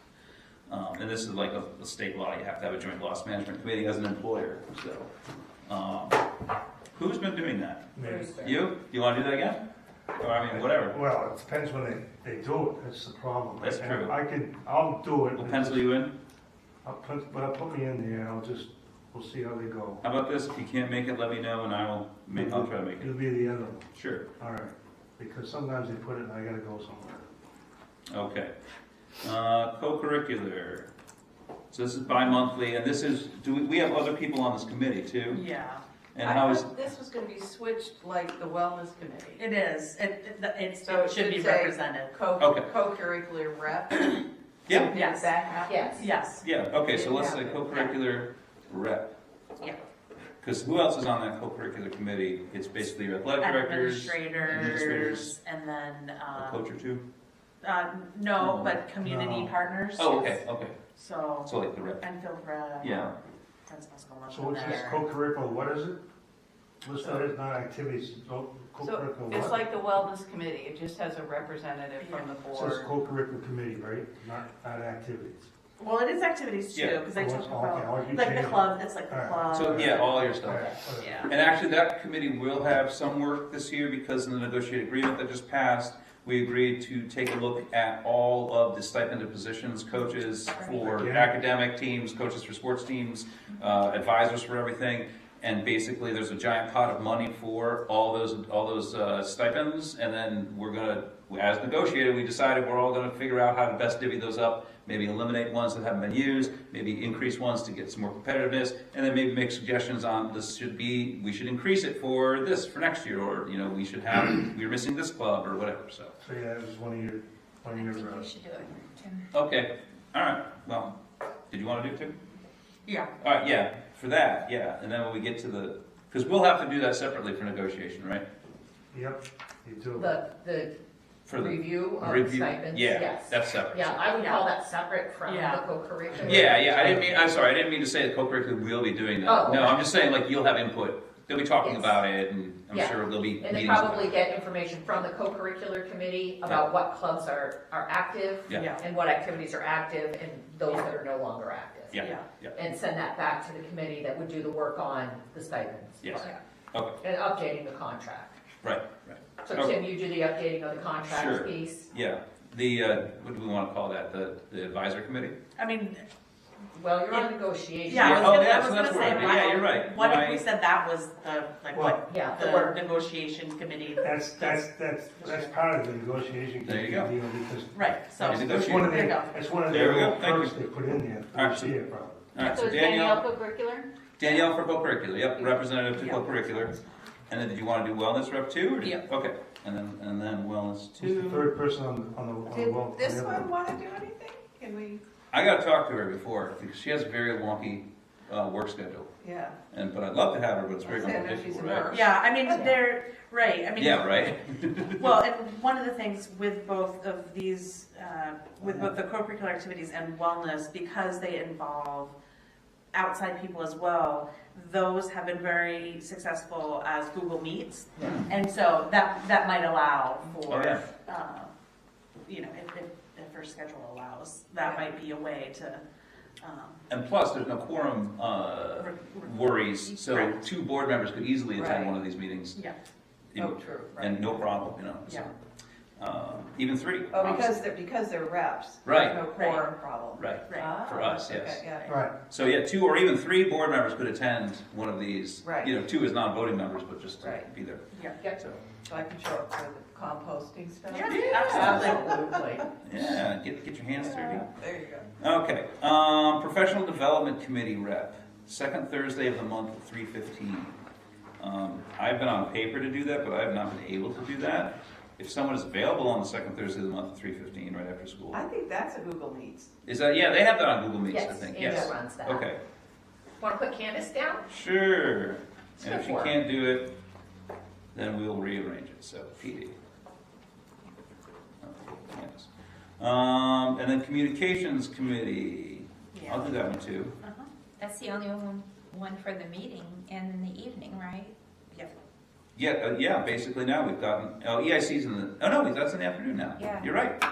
And this is like a state law. You have to have a Joint Loss Management Committee as an employer. So, who's been doing that? Me. You? Do you want to do that again? Or I mean, whatever. Well, it depends when they do it. That's the problem. That's And true. I'll do it. We'll pencil you in. I'll put me in there. We'll see how they go. How about this? If you can't make it, let me know and I'll try to make it. You'll be the other one. Sure. All right. Because sometimes they put it and I gotta go somewhere. Okay. Co-curricular. So this is bi-monthly, and this is, we have other people on this committee too? Yeah, And how is, thought this was going to be switched like the wellness committee. it is. So It should be say represented. Okay. Co-curricular rep. yeah, Yes. That happens? Yes. Yes. yeah, okay, so let's say co-curricular rep. Yeah. Because who else is on that co-curricular committee? It's basically your athletic directors, Administrators, and then, a coach or two? no, but community No. partners. Oh, okay, okay. So, So like the rep. Enfield Rep. Yeah. Principal School So what's this there. co-curricular, what is it? Listed as not activities, So co-curricular it's what? like the wellness committee. It just has a representative from the So it's board. co-curricular committee, right? Not activities. Well, it is activities too, Yeah. because they Oh, talk it's- okay, about, you like the changed it. club, it's like the Alright. club. So yeah, all your stuff. All right, whatever. Yeah. And actually, that committee will have some work this year because in the negotiated agreement that just passed, we agreed to take a look at all of the stipended positions, coaches for Yeah. academic teams, coaches for sports teams, advisors for everything. And basically, there's a giant pot of money for all those stipends. And then we're gonna, as negotiated, we decided we're all gonna figure out how to best divvy those up maybe eliminate ones that haven't been used, maybe increase ones to get some more competitiveness, and then maybe make suggestions on we should increase it for this for next year, or we're missing this club or whatever. So yeah, it was one of your. You should do it, Tim. okay, all right. Well, did you want to do it too? Yeah. All right, yeah, for that, yeah, and then when we get to because we'll have to do that separately for negotiation, right? Yep, you do. The For the review of review, stipends, yeah, yes. that's separate. Yeah, I would call that separate from the co-curricular. Yeah, I'm sorry, I didn't mean to say the co-curricular will be doing that. Oh, No, okay. I'm just saying, like, you'll have input. They'll be talking Yes. about it, and I'm Yeah. sure there'll be And they meetings. probably get information from the co-curricular committee about what clubs are active Yeah. and what activities are active and those that are no longer active. Yeah. And send that back to the committee that would do the work on the stipends. Yes. part. Okay. And updating the contract. Right. So Okay. Tim, you do the updating of the contract Sure. piece? Yeah. What do we want to call that? The advisor committee? I mean, well, you're on negotiation. Yeah, Yeah, I was so gonna that's say, what yeah, you're right. What if Why- we said that was the Well, negotiations committee? That's part of the negotiation. There you go. Because Right. So that's one of there you the go. that's one of There we the go. Thank perks they put in there. All right, See it probably. All right, So so is Danielle Danielle co-curricular? for co-curricular, yep, representative to Yep. co-curricular. And then did you want to do wellness rep too? Yep. Okay, and then wellness Who's the two. third person on the Did well? this one want to do anything? Can we, I got to talk to her before because she has a very wonky work schedule. yeah. But I'd love to have her, but it's very Say that unpredictable, she's a right? nurse. Yeah, I mean, they're right. I mean, Yeah, right. Well, and one of the things with both of these, with both the co-curricular activities and wellness, because they involve outside people as well, those have been very successful as Google Meets. And so that might allow for, if her schedule allows, that might be a way to. And plus, there's no quorum worries, so Correct. 2 board members could easily attend Right. one of these meetings. Yeah. Oh, true. And no problem, so. Even 3. Oh, obviously. because they're reps. Right. There's no quorum problem. Right, Ah, for us, yes. okay, yeah. Right. So yeah, 2 or even 3 board members could attend one of these. Right. 2 as non-voting members, but just to Right. be there. Yeah. So, So I can show up for the composting stuff? Absolutely. yeah, get your hands dirty. There you go. Okay, professional development committee rep, second Thursday of the month at 3:15. I've been on paper to do that, but I have not been able to do that. If someone is available on the second Thursday of the month at 3:15, right after school. I think that's a Google Meets. Is that, yeah, they have that on Google Meets, I Yes, think, Angela yes. runs that. Okay, Want to put Candace down? sure. And if she Go for it. can't do it, then we'll rearrange it, so PD. Okay, Candace. And then communications committee, I'll do that one too. That's the only one for the meeting and in the evening, right? Yep. Yeah, basically now we've gotten, EIC's that's in the afternoon now. Yeah. You're right.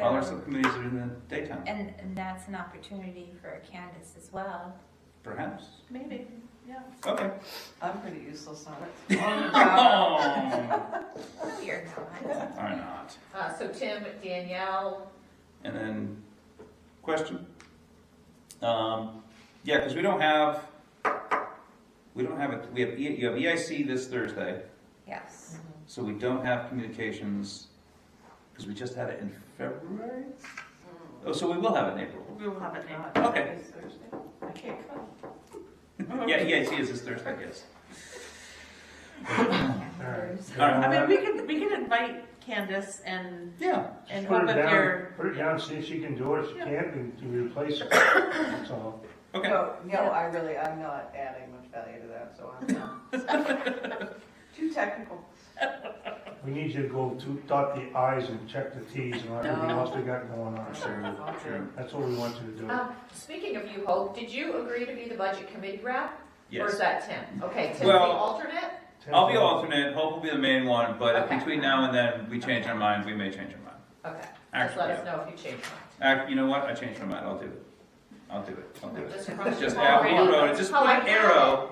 All our subcommittees are in the daytime, And that's an opportunity for Candace as well. perhaps. Maybe, yeah. Okay. I'm pretty useless on it. Oh, No, you're not. are not. So Tim, Danielle, And then, question? Yeah, because we don't have it, you have EIC this Thursday, Yes. so we don't have communications, because we just had it in February? Oh, so we will have it in April. We will have it now. Okay. It's Thursday. I can't come. Yeah, EIC is this Thursday, yes. All right. I mean, we could invite Candace and Yeah. and Put hope it if down, you're. put it down, see if she can do it, if she can't, then you replace it. That's all. Okay. No, I'm not adding much value to that, so I'm too technical. We need you to go to dot the i's and check the t's and everything else we got going on. Sure. That's what we want you to do. speaking of you, Hope, did you agree to be the budget committee rep? Or Yes. is that Tim? Okay, Tim's the Well- alternate? I'll be alternate, Hope will be the main one, but if Okay. between now and then we change our mind, we may change our mind. Okay, just Actually, let us yeah. know if you change mind. You know what? I changed my mind. I'll do it. Just cross Just your add mind. one road. Just put Oh, I an got arrow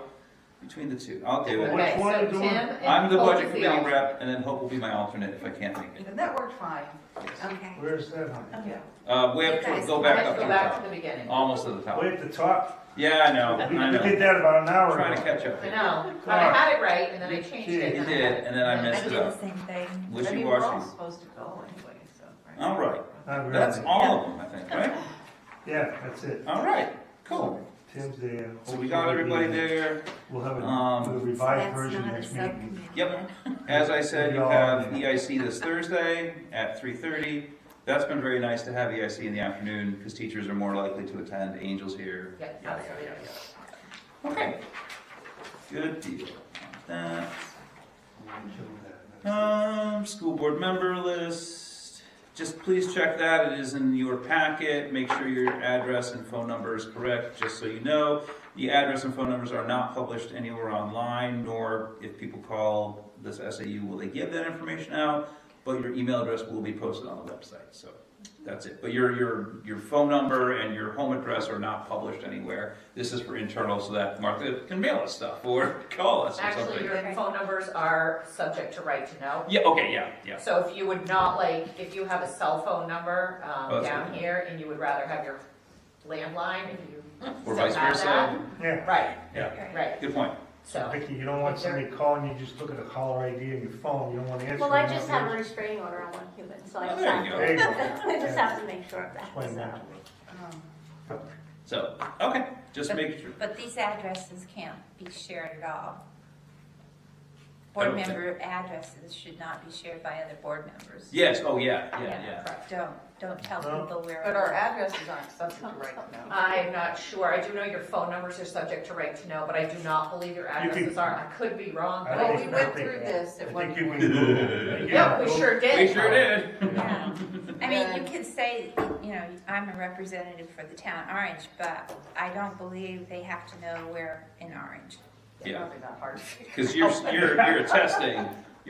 between the two. I'll do it. Okay, Which one so are you doing? Tim and I'm the Hope budget is the committee alternate. rep, and then Hope will be my alternate if I can't make it. And that worked fine. Okay. Where's that, honey? Yeah. We have You to guys go I back have up to to go the back to top. the beginning. Almost to the top. Way at the top? Yeah, I know. We I did know. that about an hour Trying to ago. catch up. I know, but I had it right, and then I changed it. You and I did, had it. and then I I messed did it the up. same thing. I mean, we're all Wishy-washy. supposed to go anyway, so. All right. Not really. That's all of them, I think, right? Yeah, that's it. All right, cool. Tim's there. So we got everybody there. We'll have a revised version next meeting. Yep. As I said, you have EIC this Thursday at 3:30. That's been very nice to have EIC in the afternoon because teachers are more likely to attend. Angel's here. Yep. Yada, yada, yada. Okay. Good deal. That. School board member list. Just please check that. It is in your packet. Make sure your address and phone number is correct, just so you know. The address and phone numbers are not published anywhere online, nor if people call this SAU will they give that information out, but your email address will be posted on the website. So that's it. But your phone number and your home address are not published anywhere. This is for internal so that Martha can mail us stuff or call us or Actually, something. your phone numbers are subject to right to know. Yeah, okay, yeah. So if you would not if you have a cell phone number Oh, down good. here and you would rather have your landline, if you Or still vice have versa. that. Yeah. Right, Yeah. right. Good point. So. Vicky, you don't want somebody calling you, just look at the caller ID on your phone, you don't want to answer. Well, I it. just have a restraining order on one human, so I Oh, just there have you to. go. There you go. I just have to make sure of that. Explain that so. to me. So, okay, just make sure. But these addresses can't be shared at all. I Board don't think- member addresses should not be shared by other board members. Yes, oh yeah. Don't tell people where. But our addresses aren't subject to right to know. I'm not sure. I do know your phone numbers are subject to right to know, but I do not believe your addresses are. I could be wrong. I But Well, think- we I went think- through this I at one think you point. can Google. Yeah, we sure did. We sure did. Yeah. I mean, you could say, I'm a representative for the town of Orange, but I don't believe they have to know where in Orange. Yeah. Probably not hard. Because you're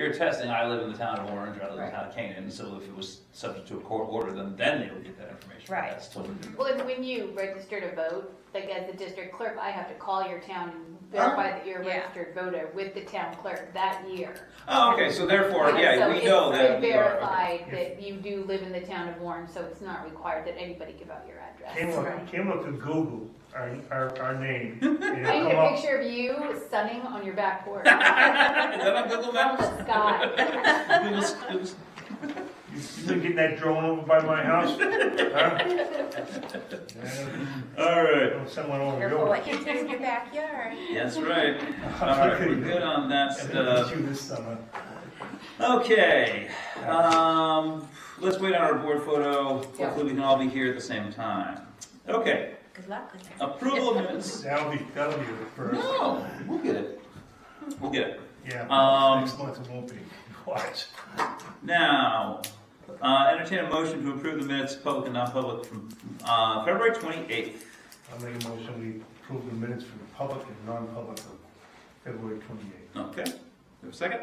attesting, I live in the town of Orange, I live in the town of Canaan, so if it was subject to a court order, then they would get that information. Right. That's totally different. Well, and when you register to vote, like as the district clerk, I have to call your town and verify that you're a Yeah. registered voter with the town clerk that year. Oh, okay, so therefore, So we know that. it's you are, okay. verified that you do live in the town of Orange, so it's not required that anybody give out your address. Kim looked at Google, our name. and I it'll need come a up. picture of you sunning on your back porch. Is that on Google From Maps? the sky. You been getting that drone over by my house? Huh? All right. Don't send one over Careful yours. what you do in your backyard. That's right. All right, we're good on that stuff. You this summer. Okay, let's wait on our board photo. Hopefully we can all be here at the same time. Okay, Good luck with that. approval of minutes. That'll be the first. No, we'll get it. We'll get it. Yeah, next month it won't be. Watch. Now, entertain a motion to approve the minutes, public and non-public, from February 28th. I'll make a motion, we approve the minutes for the public and non-public of February 28th. Okay, we have a second?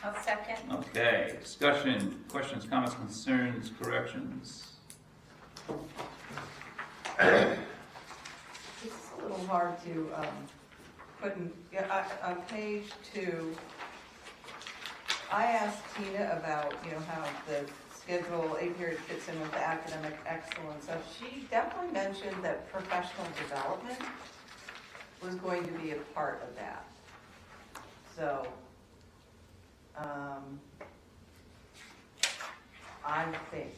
I'll second. Okay, discussion, questions, comments, concerns, corrections? It's a little hard to put in, on page 2, I asked Tina about, how the schedule, A period fits in with the academic excellence. So she definitely mentioned that professional development was going to be a part of that. So, I think,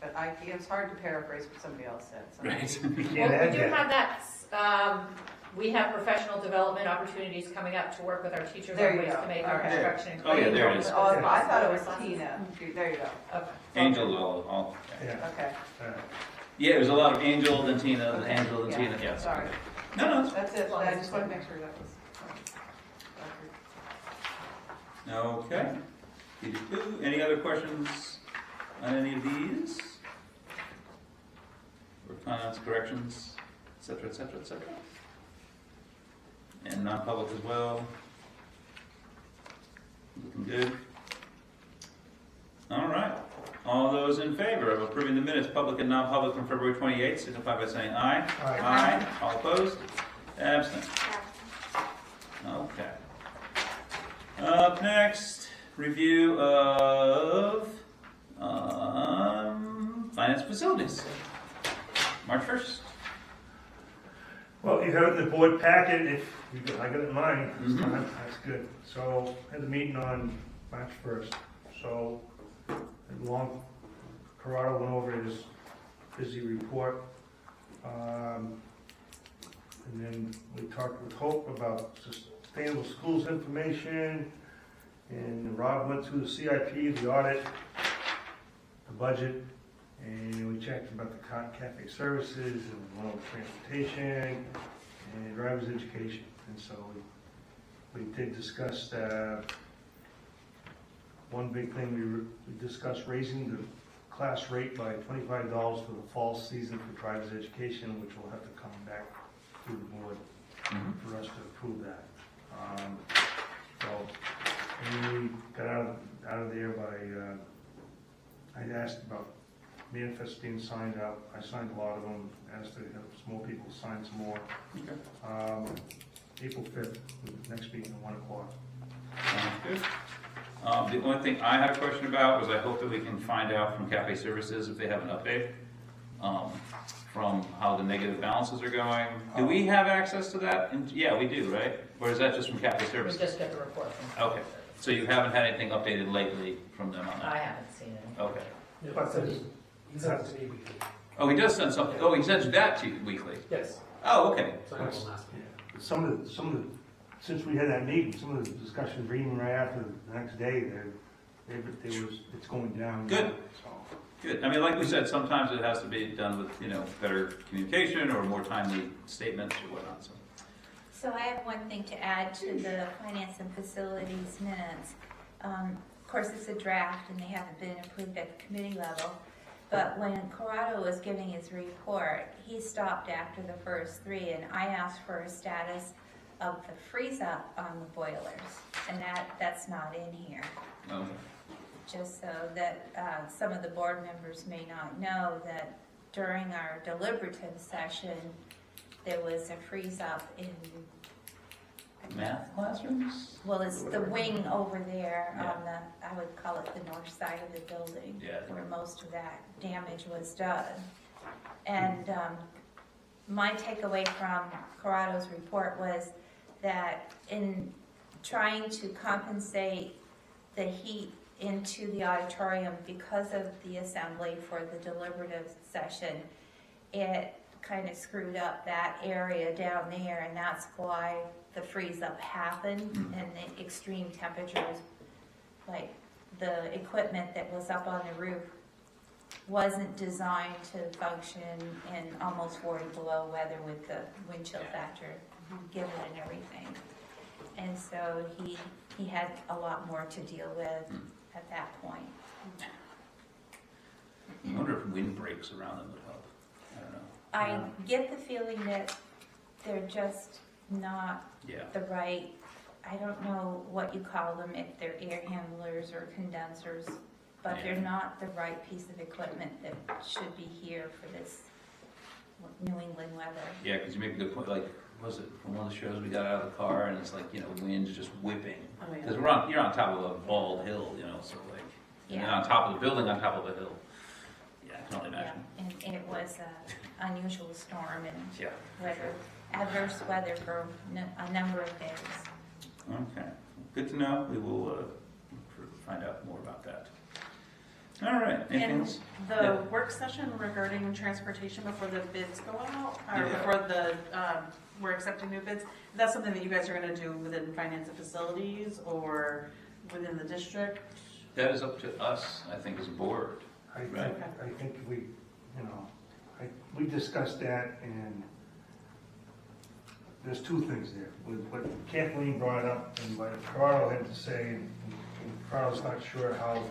but it's hard to paraphrase what somebody else said. So. Right. Well, we do have that, we have professional development opportunities coming up to work with our teachers There on you ways go. to make Okay. our instruction. Oh, yeah, there it is. Oh, I thought it was Tina. There you go. Okay. Angel, all. Yeah. Okay. Yeah, it was a lot of Angel, then Tina, then Angel, then Tina, yeah. Sorry. No, That's it. I just want to make sure that was. Okay. Any other questions on any of these? Or comments, corrections, et cetera, et cetera, et cetera? And non-public as well? Looking good? All right. All those in favor of approving the minutes, public and non-public, from February 28th, signify by saying aye. Aye. Aye. All opposed? Absent. Okay. Up next, review of finance facilities. March 1st. Well, you have it in the board packet, I got it in mine this time, that's good. So, had the meeting on March 1st, so, Corrado went over his busy report. And then we talked with Hope about sustainable schools information, and Rob went through the CIP, the audit, the budget, and we checked about the cafe services and rural transportation and driver's education. And so we did discuss one big thing. We discussed raising the class rate by $25 for the fall season for driver's education, which will have to come back through the board for us to approve that. And we got out of there by, I asked about manifests being signed up. I signed a lot of them, asked to have some more people sign some more. April 5th, next meeting at 1 o'clock. Good. The only thing I had a question about was I hope that we can find out from Cafe Services if they have an update from how the negative balances are going. Do we have access to that? And yeah, we do, right? Or is that just from Cafe Services? We just get the report from. Okay. So you haven't had anything updated lately from them on that? I haven't seen it. Okay. He sends it to me weekly. Oh, he does send something. Oh, he sends that to you weekly? Yes. Oh, okay. So I will ask him. Some of the, since we had that meeting, some of the discussions reading right after the next day, it's going down. Good. So. Good. I mean, like we said, sometimes it has to be done with, better communication or more timely statements or whatnot. So I have one thing to add to the finance and facilities minutes. Of course, it's a draft and they haven't been approved at the committee level. But when Corrado was giving his report, he stopped after the first three, and I asked for a status of the freeze up on the boilers, and that's not in here. Okay. Just so that some of the board members may not know that during our deliberative session, there was a freeze up in math classrooms? Well, it's the wing over there on the, I would call it the north side of the building, where most of that damage was done. And my takeaway from Corrado's report was that in trying to compensate the heat into the auditorium because of the assembly for the deliberative session, it kind of screwed up that area down there, and that's why the freeze up happened and the extreme temperatures. Like the equipment that was up on the roof wasn't designed to function in almost 40 below weather with the wind chill factor given and everything. And so he had a lot more to deal with at that point. I wonder if windbreaks around them would help. I don't know. I get the feeling that they're just not the right, I don't know what you call them, if they're air handlers or condensers, but they're not the right piece of equipment that should be here for this New England weather. Yeah, because you make a good point. Like, was it from one of the shows we got out of the car and it's like, wind's just whipping. Because you're on top of a bald hill, so like, and then on top of the building, on top of the hill. Yeah, I can only imagine. And it was an unusual storm and adverse weather for a number of days. Okay, good to know. We will find out more about that. All right, anything And else? the work session regarding transportation before the bids go out, or before we're accepting new bids, that's something that you guys are going to do within finance and facilities or within the district? That is up to us, I think, as a board. I think we discussed that, and there's two things there. With what Kathleen brought up and what Carl had to say, and Carl's not sure how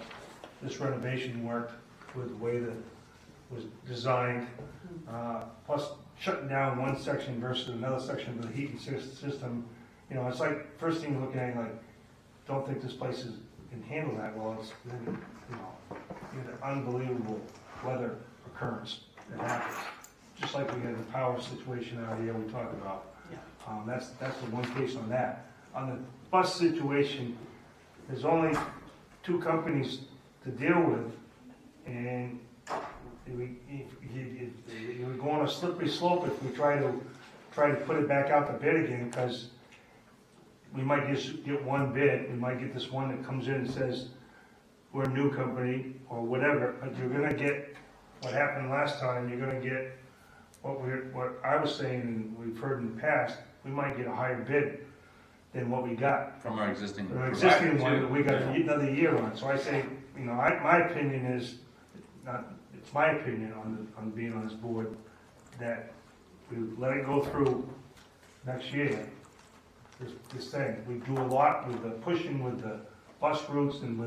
this renovation worked with the way that it was designed. Plus shutting down one section versus another section of the heating system. It's like, first thing you're looking at, like, don't think this place can handle that well. It's, an unbelievable weather occurrence that happens. Just like we had the power situation out here we talked about. That's the one case on that. On the bus situation, there's only two companies to deal with, and we're going on a slippery slope if we try to put it back out to bid again, because we might just get one bid. We might get this one that comes in and says we're a new company or whatever, but you're going to get what happened last time, you're gonna get what I was saying, and we've heard in the past, we might get a higher bid than what we got. From our existing. From our existing one, provider, that we got another year on. So I say, my opinion is, it's my opinion on being on this board, that we let it go through next year, this thing. We do a lot with the pushing with the bus routes and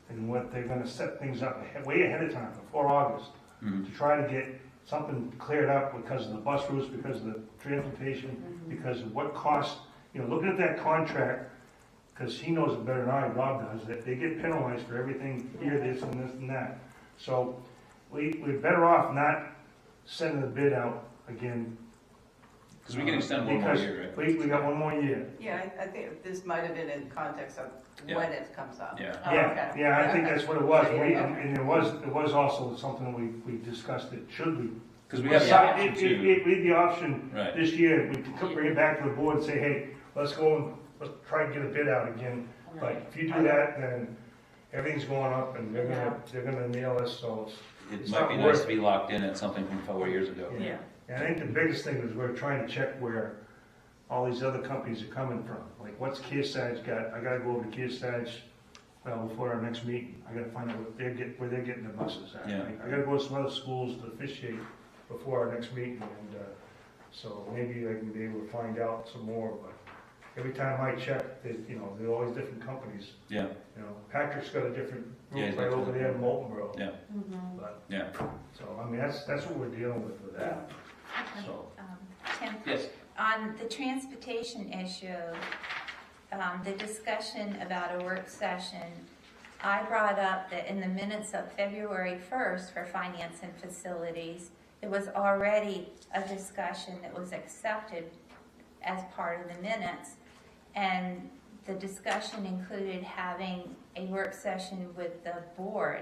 and what they're gonna set things up way ahead of time, before August, to try to get something cleared up because of the bus routes, because of the transportation, because of what costs. Looking at that contract, because he knows it better than I, Rob does, that they get penalized for everything here, this and that. So we're better off not sending the bid out again. Because we can extend one more year, right? We got one more year. Yeah, I think this might have been in context of when it comes up. Yeah. Oh, okay. Yeah, I think that's what it was. Okay. And it was also something we discussed, it should be. Because we have the option to. We had the option Right. this year, we could bring it back to the board and say, hey, let's go and let's try and get a bid out again. But if you do that, then everything's going up and they're gonna nail us, so It it's might not be worth nice to be locked in at something from 4 years ago. Yeah. And I think the biggest thing is we're trying to check where all these other companies are coming from. Like, what's Kearsarge got? I gotta go over to Kearsarge, before our next meeting. I gotta find out where they're getting the buses at. Yeah. I gotta go to some other schools to officiate before our next meeting, and, so maybe I can be able to find out some more, but every time I check, there are always different companies. Yeah. Patrick's got a different Yeah, route right over there in Moultonborough. Yeah. But, Yeah. so, I mean, that's what we're dealing with that. So. Tim? Yes. On the transportation issue, the discussion about a work session, I brought up that in the minutes of February 1st for finance and facilities, there was already a discussion that was accepted as part of the minutes. And the discussion included having a work session with the board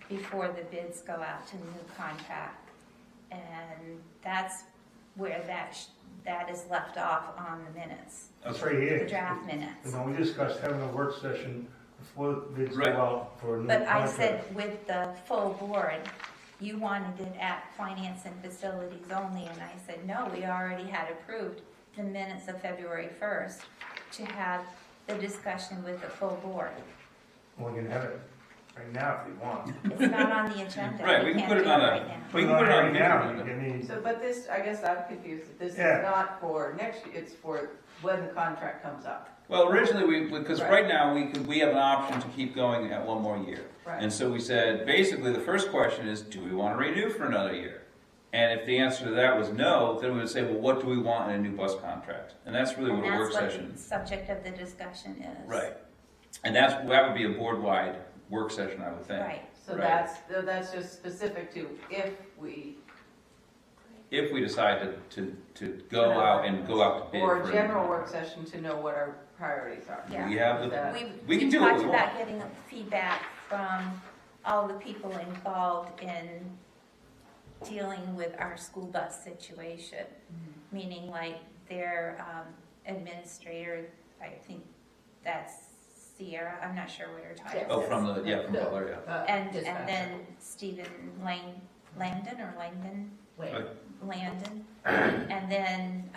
before the bids go out to the new contract. And that's where that is left off on the minutes. That's right here. The draft minutes. We discussed having a work session before the bids go out for a new But contract. I said with the full board, you wanted it at finance and facilities only, and I said, no, we already had approved the minutes of February 1st to have the discussion with the full board. We can have it right now if you want. It's not on the agenda. Right, we can put it on right a, now. we can put it on right a now. future agenda. So, but this, I guess I'm confused. This is Yeah. not for next year, it's for when the contract comes up. Well, originally, because Right. right now, we have an option to keep going at one more year. Right. And so we said, basically, the first question is, do we want to renew for another year? And if the answer to that was no, then we would say, well, what do we want in a new bus contract? And that's really what a work session. And that's what the subject of the discussion is. Right. And that would be a board-wide work session, I would think. Right. So Right. that's just specific to if we. If we decide to go out and go out to bid. Or for a general work session to know what our priorities are. Yeah. We have Is that- we can do what talked we about want. getting feedback from all the people involved in dealing with our school bus situation, meaning like their administrator, I think that's Sierra, I'm not sure what her title is. Oh, from Butler, yeah. And then Stephen Langdon, and then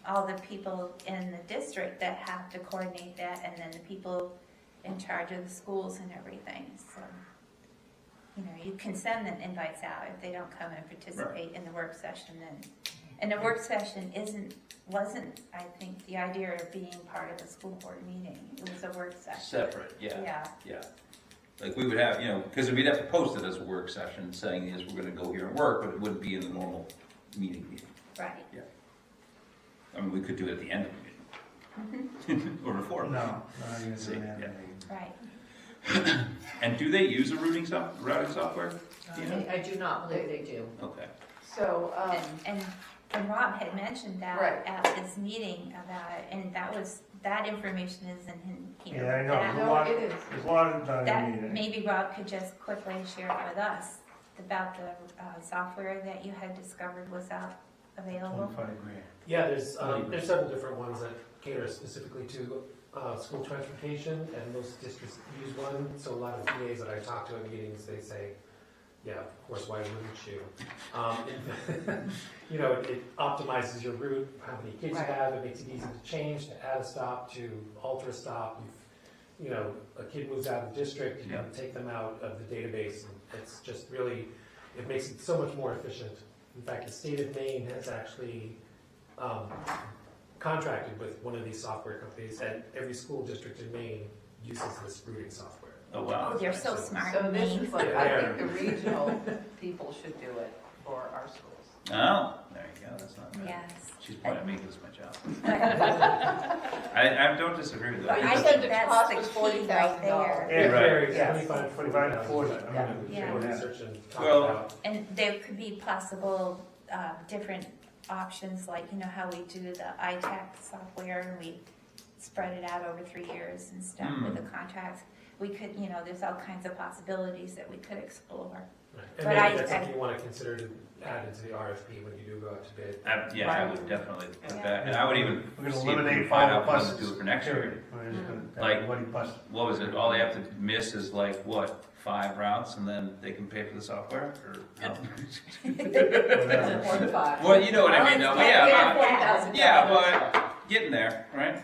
all the people in the district that have to coordinate that, and then the people in charge of the schools and everything. So, you can send them invites out if they don't come and participate in the work session. And the work session wasn't, I think, the idea of being part of a school board meeting. It was a work session. Separate, yeah. Yeah. Like we would have, because we'd have to post it as a work session, saying is we're going to go here and work, but it wouldn't be in the normal meeting. Right. Yeah. I mean, we could do it at the end of the meeting. Or before. No, See, yeah. Right. And do they use a routing software? I do not believe they do. Okay. So, and Rob had mentioned that Right. at this meeting about it, and that information isn't in here. Yeah, I know. That- There's a lot of time in That meeting. maybe Rob could just quickly share it with us about the software that you had discovered was out available. $25,000. Yeah, there's several different ones that cater specifically to school transportation, and most districts use one. So a lot of VAs that I talk to at meetings, they say yeah, of course, why wouldn't you? It optimizes your route, how many kids you have, it makes it easy to change, to add a stop, to alter a stop. A kid moves out of the district, you can take them out of the database, and it's just really, it makes it so much more efficient. In fact, the state of Maine has actually contracted with one of these software companies, and every school district in Maine uses this routing software. Oh, wow. Oh, they're so smart. So this Maine. is like, I think the regional people should do it for our schools. Oh, there you go, that's not bad. Yes. She's pointing at me because it's my job. I don't disagree with that. I think that's the key right there. Yeah, right. Yes. 25 to 40. Yeah. Research and talk Well, about. And there could be possible different options, like, how we do the ITAC software, and we spread it out over 3 years and stuff with the contracts. We could, there's all kinds of possibilities that we could explore. Right. And But maybe that's something you want to consider to add into the RFP when you do go out to bid. I would definitely put that, and I would even We're gonna see if we eliminate can find all out the for them to buses. do it for next year. We're just gonna have Like, everybody bus. what was it, all they have to miss is like, what, 5 routes, and then they can pay for the software, or? No? More than 5. Well, you know what I mean, though, but $40,000. yeah, but getting there, right?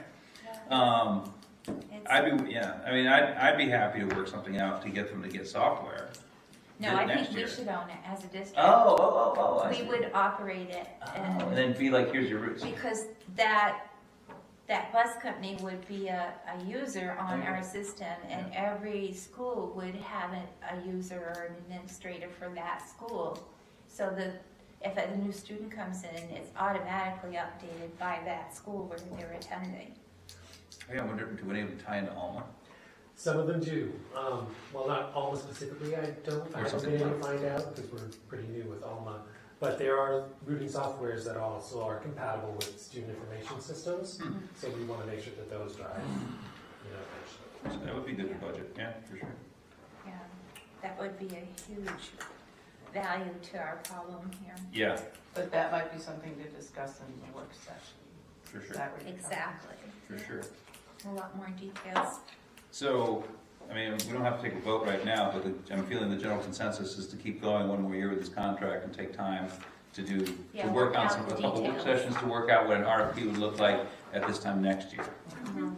I'd be happy to work something out to get them to get software. No, I think we should own it as a district. Oh, I We see. would operate it. And then be like, here's your routes. Because that bus company would be a user on our system, and every school would have a user or an administrator for that school. So if a new student comes in, it's automatically updated by that school where they're attending. I wonder, do any of them tie into Alma? Some of them do. Well, not Alma specifically, I haven't been able to find out because we're pretty new with Alma. But there are routing softwares that also are compatible with student information systems. So we want to make sure that those drive. So that would be good for budget, yeah, for sure. Yeah, that would be a huge value to our problem here. Yeah. But that might be something to discuss in the work session. For sure. Is that what you're Exactly. For sure. A lot more details. So, we don't have to take a vote right now, but I'm feeling the general consensus is to keep going one more year with this contract and take time to work on a couple work sessions to work out what an RFP would look like at this time next year.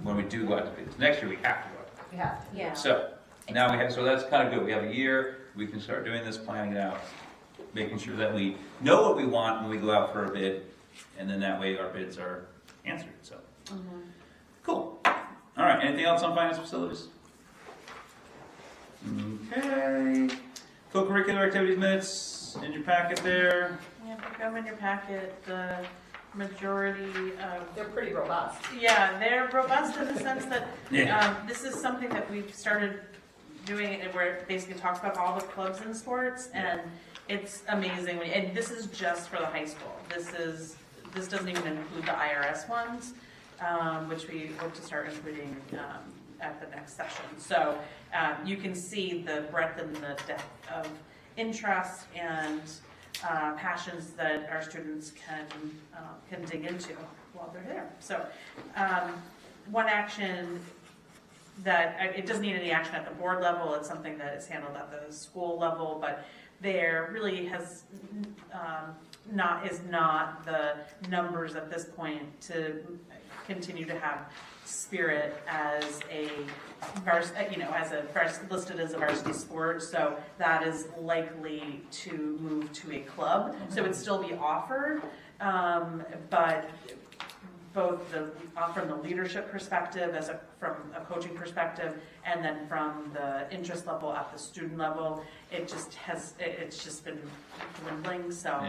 When we do go out to bid. Next year we have to go out to bid. Yeah. So, now so that's kind of good. We have a year, we can start doing this, planning it out, making sure that we know what we want when we go out for a bid, and then that way our bids are answered, so. Cool. All right, anything else on finance facilities? Okay. Co-curricular activities minutes in your packet there. Yeah, if you go in your packet, the majority of... They're pretty robust. Yeah, they're robust in the sense that this is something that we've started doing where it basically talks about all the clubs and sports, and it's amazing. And this is just for the high school. This doesn't even include the IRS ones, which we hope to start including at the next session. So you can see the breadth and the depth of interest and passions that our students can dig into while they're there. So one action that it doesn't need any action at the board level. It's something that is handled at the school level, but there really has is not the numbers at this point to continue to have Spirit as listed as a varsity sport. So that is likely to move to a club. So it would still be offered, but both from the leadership perspective, from a coaching perspective, and then from the interest level at the student level, it's just been dwindling. So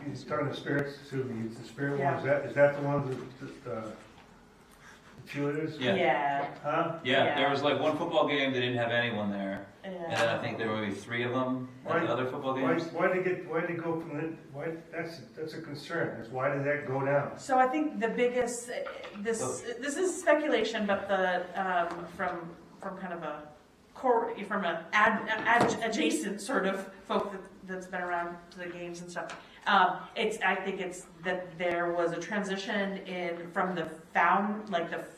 He's talking the spirits, the spirit Yeah. one. Is that the one that cheerleaders? Yeah. Huh? Yeah, there was like one football game that didn't have anyone there, Yeah. and then I think there were maybe 3 of them at the other football games. Why did they go from the? That's a concern. Why did that go down? So I think the biggest this is speculation, but the from kind of a core from an adjacent sort of folk that's been around to the games and stuff. I think it's that there was a transition from the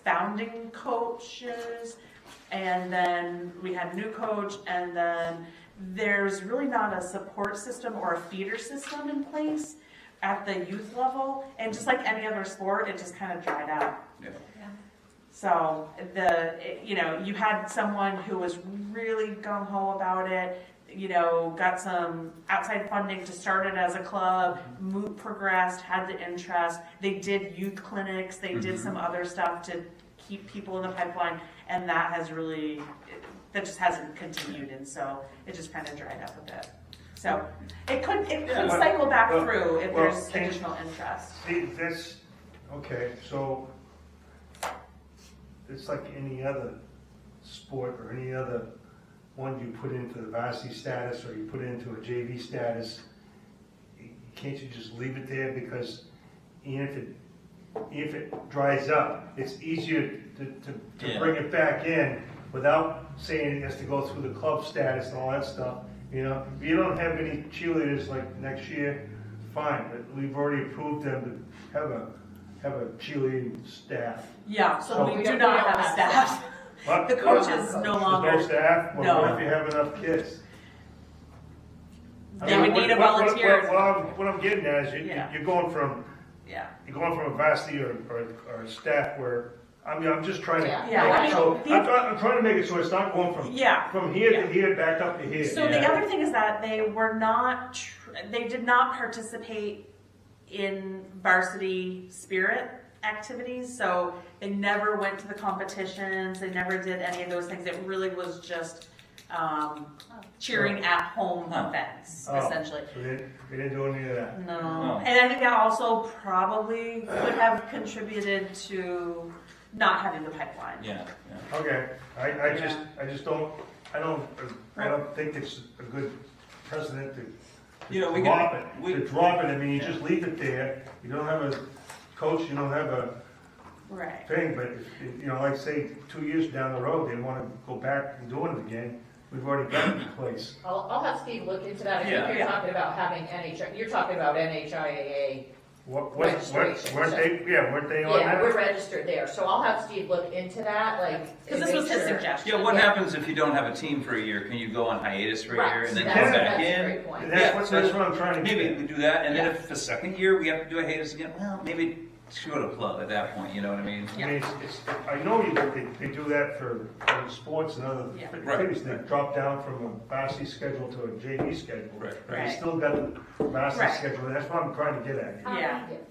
founding coaches, and then we had a new coach, and then there's really not a support system or a feeder system in place at the youth level, and just like any other sport, it just kind of dried out. Yeah. So you had someone who was really gung ho about it, got some outside funding to start it as a club, progressed, had the interest. They did youth clinics, they did some other stuff to keep people in the pipeline, and that just hasn't continued, and so it just kind of dried up a bit. So it could cycle back through if there's additional interest. See, that's, okay, so it's like any other sport or any other one you put into the varsity status or you put into a JV status. Can't you just leave it there? Because even if it dries up, it's easier to bring it back in without saying it has to go through the club status and all that stuff. If you don't have any cheerleaders like next year, fine, but we've already approved them to have a cheerleading staff. Yeah, so we do not have a staff. What? The coaches no longer. There's no staff? Well, No. what if you have enough kids? They would need a volunteer. What I'm getting at is you're going from a varsity or a staff where I'm just trying to. I'm trying to make it so it's not going from here to here back up to here. So the other thing is that they were not. They did not participate in varsity spirit activities. So they never went to the competitions. They never did any of those things. It really was just cheering at home events, essentially. So they didn't do any of that. No. And I think that also probably would have contributed to not having the pipeline. Yeah. Okay. I just don't think it's a good precedent to drop it. I mean, you just leave it there. You don't have a coach. You don't have a thing. But if, like say 2 years down the road, they want to go back and do it again. We've already got it in place. I'll have Steve look into that. I think you're talking about having you're talking about NHIAA registration. Weren't they on that? Yeah, we're registered there. So I'll have Steve look into that. Because this was his suggestion. Yeah, what happens if you don't have a team for a year? Can you go on hiatus for a year and then come back in? That's a great point. That's what I'm trying to maybe we do that, and then if the second year we have to do a hiatus again, well, maybe go to club at that point, you know what I mean? I mean, I know they do that for sports and other activities. They drop down from a varsity schedule to a JV schedule. But they still got the varsity schedule. That's what I'm trying to get at.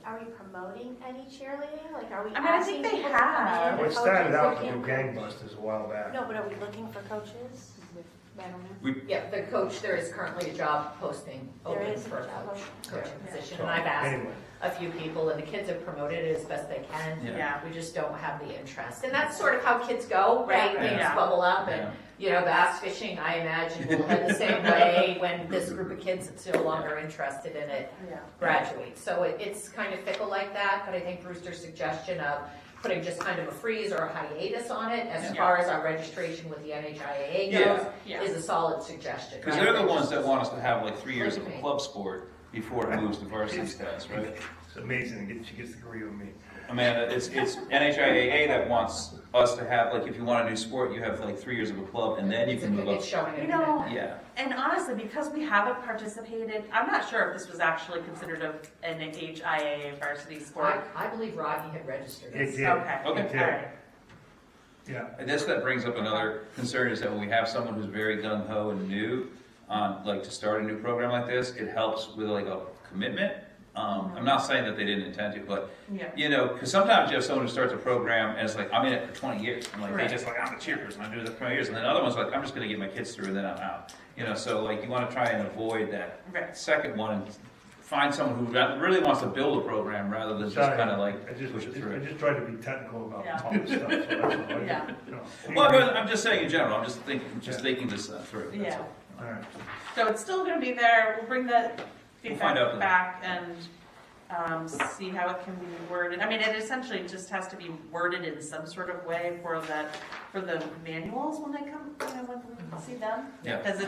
Are we promoting any cheerleading? Like, are we? I think they have. Well, it started out with the gangbusters a while back. No, but are we looking for coaches? The coach, there is currently a job posting open for a coaching position, and I've asked a few people, and the kids have promoted it as best they can. We just don't have the interest, and that's sort of how kids go, right? Things bubble up, and bass fishing, I imagine, will head the same way when this group of kids that's no longer interested in it graduates. So it's kind of fickle like that, but I think Brewster's suggestion of putting just kind of a freeze or a hiatus on it as far as our registration with the NHIAA goes is a solid suggestion. Because they're the ones that want us to have like 3 years of a club sport before it moves to varsity status, right? It's amazing. She gets to agree with me. Amanda, it's NHIAA that wants us to have, like, if you want a new sport, you have like 3 years of a club, and then you can move up. And honestly, because we haven't participated, I'm not sure if this was actually considered an NHIAA varsity sport. I believe Rodney had registered. It did. Okay. All right. Yeah. I guess that brings up another concern is that when we have someone who's very gung ho and new, like to start a new program like this, it helps with like a commitment. I'm not saying that they didn't intend to, but because sometimes you have someone who starts a program and it's like, I'm in it for 20 years. I'm like, they just like, I'm a cheerperson, I'm doing it for 20 years. And then other ones like, I'm just going to get my kids through and then I'm out. So like you want to try and avoid that second one and find someone who really wants to build a program rather than just kind of like push it through. I just tried to be technical about all this stuff. So that's all. Well, I'm just saying in general, I'm just thinking this through. Yeah. All right. So it's still going to be there. We'll bring the feedback find out back and see how it can be worded. I mean, it essentially just has to be worded in some sort of way for the manuals when they come, when we see them. Because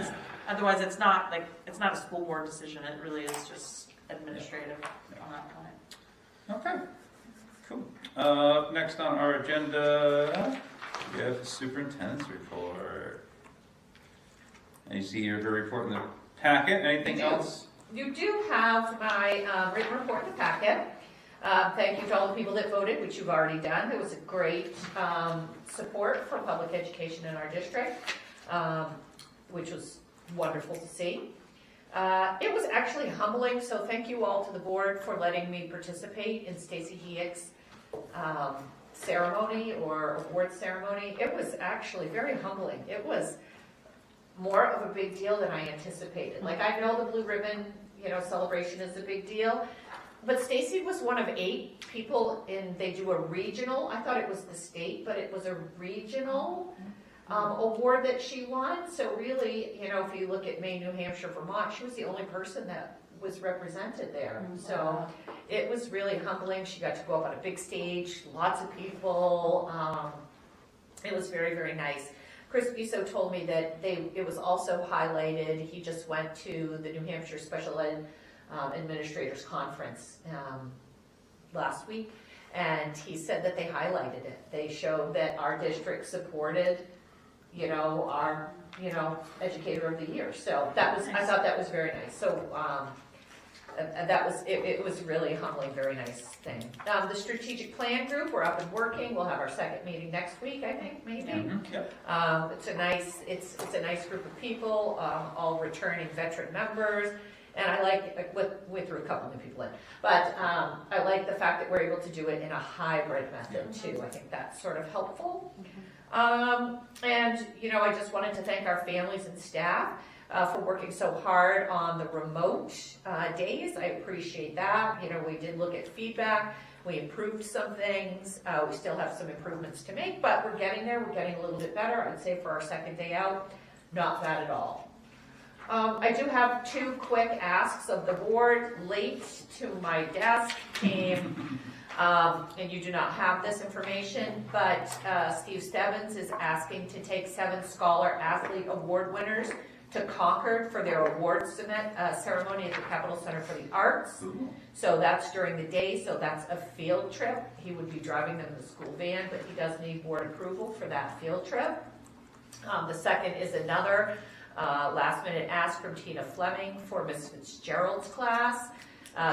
otherwise it's not a school board decision. It really is just administrative on that point. Okay. Cool. Next on our agenda, we have the superintendent's report. And you see her report in the packet. Anything else? You do have my written report in the packet. Thank you to all the people that voted, which you've already done. There was a great support for public education in our district, which was wonderful to see. It was actually humbling, so thank you all to the board for letting me participate in Stacy Heek's ceremony or award ceremony. It was actually very humbling. It was more of a big deal than I anticipated. Like, I know the blue ribbon, celebration is a big deal, but Stacy was one of 8 people they do a regional, I thought it was the state, but it was a regional award that she won. So really, if you look at Maine, New Hampshire, Vermont, she was the only person that was represented there. So it was really humbling. She got to go up on a big stage, lots of people. It was very, very nice. Chris Biso told me that it was also highlighted. He just went to the New Hampshire Special Ed Administrators Conference last week, and he said that they highlighted it. They showed that our district supported, our, Educator of the Year. So I thought that was very nice. So it was really a humbling, very nice thing. The strategic plan group, we're up and working. We'll have our second meeting next week, I think, maybe. Yep. It's a nice group of people, all returning veteran members. And I like, we threw a couple new people in, but I like the fact that we're able to do it in a hybrid method too. I think that's sort of helpful. And I just wanted to thank our families and staff for working so hard on the remote days. I appreciate that. We did look at feedback. We improved some things. We still have some improvements to make, but we're getting there. We're getting a little bit better. I'd say for our second day out, not bad at all. I do have 2 quick asks of the board. Late to my desk came, and you do not have this information, but Steve Stebbins is asking to take 7 Scholar Athlete Award winners to Concord for their award ceremony at the Capitol Center for the Arts. So that's during the day, so that's a field trip. He would be driving them in the school van, but he does need board approval for that field trip. The second is another last minute ask from Tina Fleming for Miss Fitzgerald's class.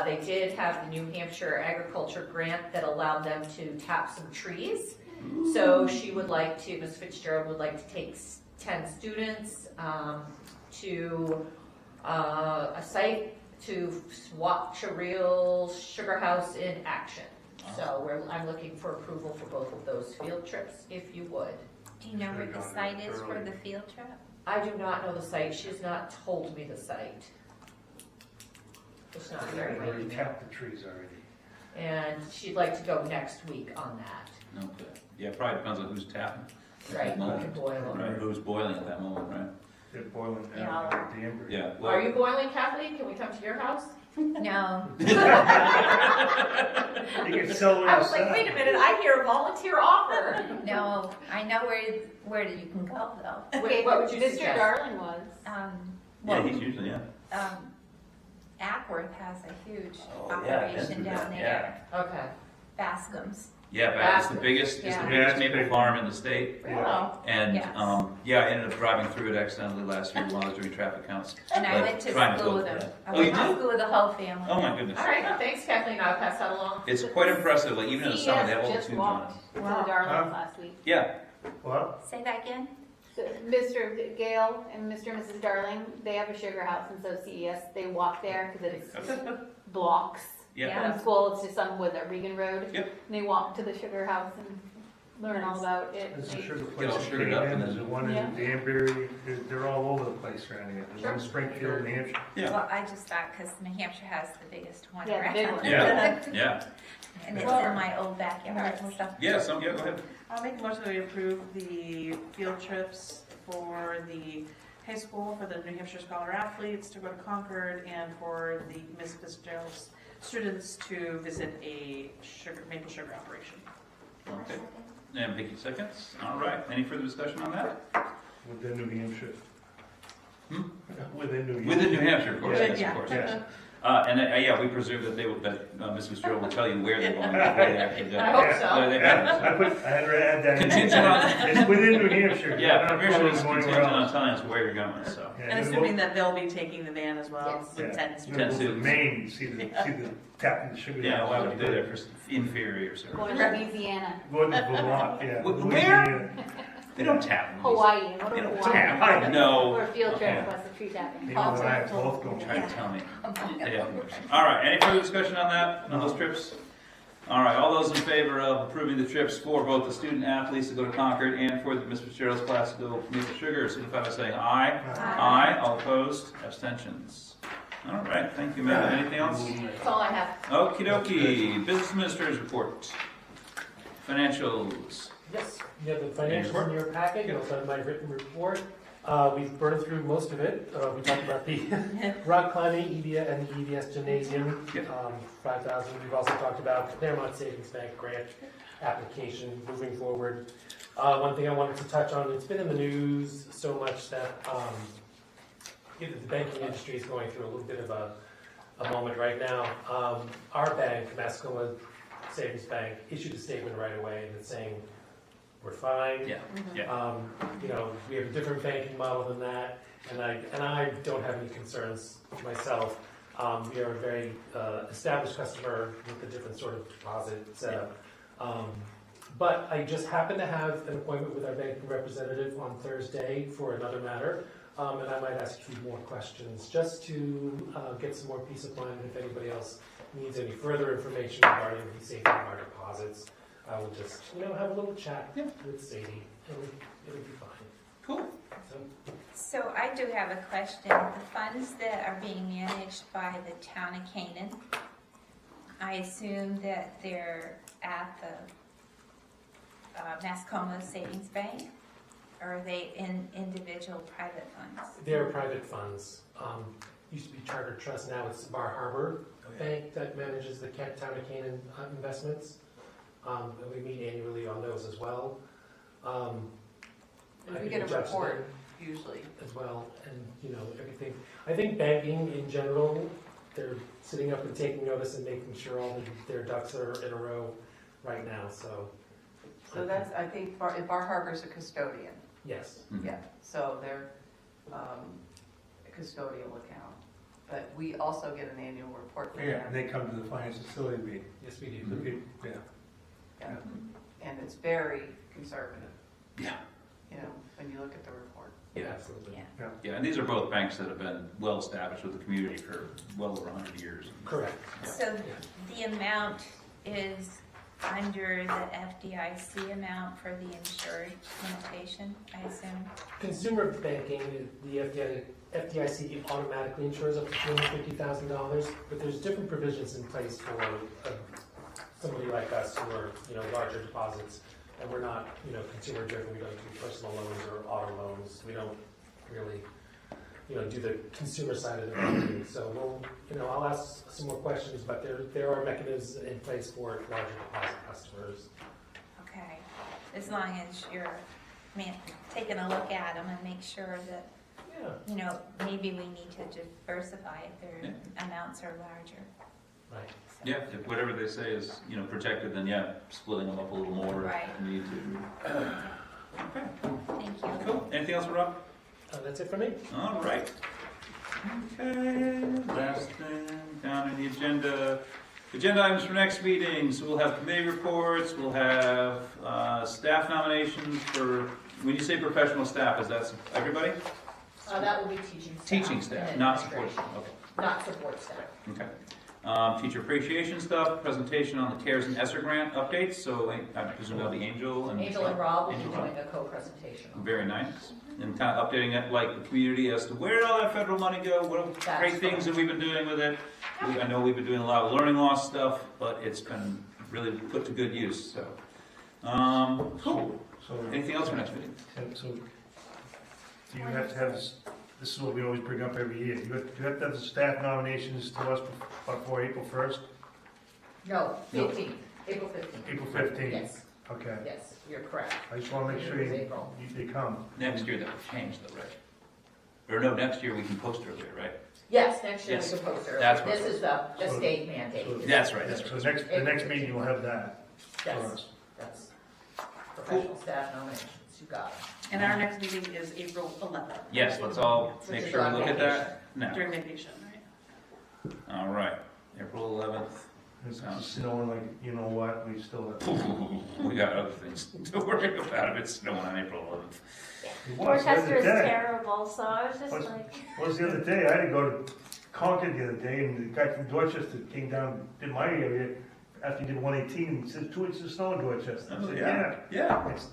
They did have the New Hampshire Agriculture Grant that allowed them to tap some trees. So Miss Fitzgerald would like to take 10 students to a site to watch a real sugar house in action. So I'm looking for approval for both of those field trips, if you would. Do you know where the site is for the field trip? I do not know the site. She has not told me the site. It's not very They already tapped the trees already. And she'd like to go next week on that. Okay. Yeah, probably depends on who's tapping. Right, Moment. boiling. Right, who's boiling at that moment, right? They're boiling Yeah. down at the embryo. Yeah. Well, Are you boiling, Kathleen? Can we come to your house? No. You can sell I was like, wait a minute, I hear a volunteer offer. No, I know where you can go though. What would you Mr. suggest? Darling was. yeah, he's usually, Ackworth has a huge Oh, yeah, operation that's down good, there. Okay. Bascom's. Yeah, but it's the biggest Yeah. maple farm in the state. Oh, And, yes. I ended up driving through it accidentally last year while I was doing traffic counts. And I Like, went to trying school go with for them. that. I Oh, you went to did? school with the whole family. Oh, my goodness. All right, thanks, Kathleen. I'll pass that along. It's quite impressive, like even in the summer, they have all the just tunes on it. walked to the Darlings last week. Yeah. What? Say that again? So Mr. Gale and Mr. and Mrs. Darling, they have a sugar house, and so CES, they walk there because it's blocks Yeah. from school. It's just on Regan Road. Yep. And they walk to the sugar house and learn all about it. There's a sugar Get place all in sugared up and Canaan, there's then- one Yeah. in Danbury, they're all over the place around here. There's one in Springfield, New Hampshire. Yeah. Well, I just thought because New Hampshire has the biggest one Yeah, the around. big one. Yeah. Yeah. And it's in my old backyard. So. Yeah, go ahead. I'll make a motion that we approve the field trips for the high school, for the New Hampshire Scholar Athletes to go to Concord, and for the Miss Fitzgerald's students to visit a maple sugar operation. Okay. And Vicky seconds. All right. Any further discussion on that? Within New Hampshire. Hmm? Within New Hampshire. Within New Hampshire, of course. Yeah. Yes, of course. Yes. Yeah, we presume that Ms. Fitzgerald will tell you where they're going before they actually go. I hope so. I had to add that in. Contingent on. It's within New Hampshire. Yeah, permission is Going contingent around. on telling us where you're going, so. And assuming that they'll be taking the van as well, Yes. with 10 We're students. gonna go to Maine, see the tap in the sugar. Yeah, why would you do that for inferior service? Going to Louisiana. Going to Vermont, yeah. Where? Louisiana. They don't tap. Hawaii. Go They to don't Hawaii. tap. No. Or a field trip Yeah. plus the tree tapping. You know, and I both go. Try to tell me. Yeah. All right, any further discussion on that, on those trips? All right, all those in favor of approving the trips for both the student athletes to go to Concord and for Ms. Fitzgerald's class to go Maple Sugar, signify by saying aye. Aye. All opposed? Abstentions? All right, thank you, ma'am. Anything else? That's all I have. Okie dokie. Business Administrator's Report. Financials. Yes, you have the financials in your packet, you also have my written report. We've burned through most of it. We talked about the rock climbing, EVA, and the EVS gymnasium, 5,000. We've also talked about Claremont Savings Bank grant application moving forward. One thing I wanted to touch on, it's been in the news so much that the banking industry is going through a little bit of a moment right now. Our bank, Mascoma Savings Bank, issued a statement right away that's saying, we're fine. Yeah. You know, we have a different banking model than that, and I don't have any concerns myself. We are a very established customer with a different sort of deposit setup. But I just happen to have an appointment with our banking representative on Thursday for another matter, and I might ask you more questions just to get some more peace of mind. And if anybody else needs any further information regarding the safety of our deposits, I will just, have a little chat with Sadie. It'll be fine. Cool. So I do have a question. The funds that are being managed by the town of Canaan, I assume that they're at the Mascoma Savings Bank, or are they in individual private funds? They're private funds. Used to be Charter Trust, now it's Bar Harbor Bank that manages the town of Canaan investments. And we meet annually on those as well. And we get a report usually as well, and everything. I think banking in general, they're sitting up and taking notice and making sure all their ducks are in a row right now. So that's, I think, Bar Harbor's a custodian. Yes. Mm-hmm. Yeah. So they're a custodial account, but we also get an annual report from Yeah, them. and they come to the finance facility meeting. Yes, we do. The people, yeah. Yeah. And it's very conservative. Yeah. When you look at the report. Yeah, absolutely. Yeah, and these are both banks that have been well established with the community for well over 100 years. Correct. So the amount is under the FDIC amount for the insured limitation, I assume? Consumer banking, the FDIC automatically insures up to $250,000, but there's different provisions in place for somebody like us who are, larger deposits, and we're not, consumer driven. We don't do personal loans or auto loans. We don't really, do the consumer side of the banking. So I'll ask some more questions, but there are mechanisms in place for larger deposit customers. Okay, as long as you're taking a look at them and make sure that, maybe we need to diversify if their amounts are larger. Right. Yeah, if whatever they say is, protected, then splitting them up a little more if you need to. Okay. Thank you. Cool. Anything else, Rob? That's it for me. All right. Okay, last thing down in the agenda. Agenda items for next meeting. So we'll have committee reports, we'll have staff nominations for, when you say professional staff, is that everybody? That will be teaching staff. Teaching staff, and not support administration. staff. Okay. Not support staff. Okay. Teacher appreciation stuff, presentation on the CARES and ESSER grant updates, so I presume that'll be Angel and Rob will be Angel doing a co-presentation. Very nice. And kind of updating it like the community as to where did all that federal money go, what great things have we been doing with it. I know we've been doing a lot of learning loss stuff, but it's been really put to good use, so. Cool. So anything else for next meeting? So do you have to have this is what we always bring up every year. You have to have the staff nominations to us before April 1st? No, 15th, April 15th. April 15th? Yes. Okay. Yes, you're correct. I just want to make sure they come. Next year that will change though, right? Or no, next year we can post earlier, right? Yes, next year we Yes. can post early. That's This right. is the state mandate. That's right, that's So right. the next meeting you'll have that for Yes, us. that's professional staff nominations, you got it. And our next meeting is April 11th. Yes, let's all make sure we look at that now. During vacation, right? All right, April 11th. It's snowing like, you know what, we still have. We got other things to worry about if it's snowing on April 11th. It was the other Dorchester is day. terrible, so I was just Was- like. Was the other day, I had to go to Concord the other day, and the guy from Dorchester came down, did my area, after he did 118, he said 2 inches of snow in Dorchester. I Oh, said, yeah, yeah. It's-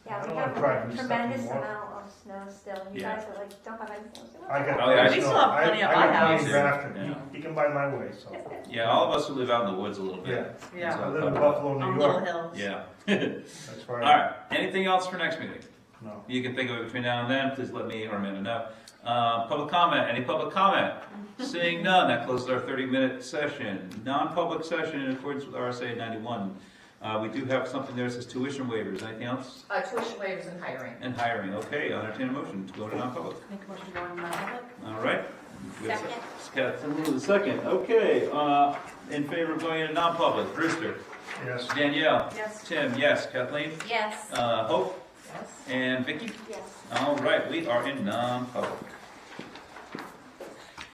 Yeah, I we don't have wanna drive a this stuff tremendous anymore. amount of snow still. You Yeah. guys are like, don't have any snow. So I got, Oh, yeah, we still have plenty at my I got house. plenty in Grafton. Yeah. He can buy my way, so. Yeah, all of us who live out in the woods a little Yeah. bit. Yeah. I live in Buffalo, On New Little York. Hills. Yeah. That's All right. right, anything else for next meeting? No. You can think of it between now and then, please let me or Amanda know. Public comment, any public comment? Seeing none, that closes our 30-minute session. Non-public session in accordance with RSA 91. We do have something there that says tuition waivers, anything else? Tuition waivers and hiring. And hiring, okay, I'll entertain a motion to go to non-public. Make a motion to go into non-public. All right. We have Second. Kathleen with a second, okay, in favor of going into non-public, Brewster? Yes. Danielle? Yes. Tim, yes, Kathleen? Yes. Hope? Yes. And Vicky? Yes. All right, we are in non-public.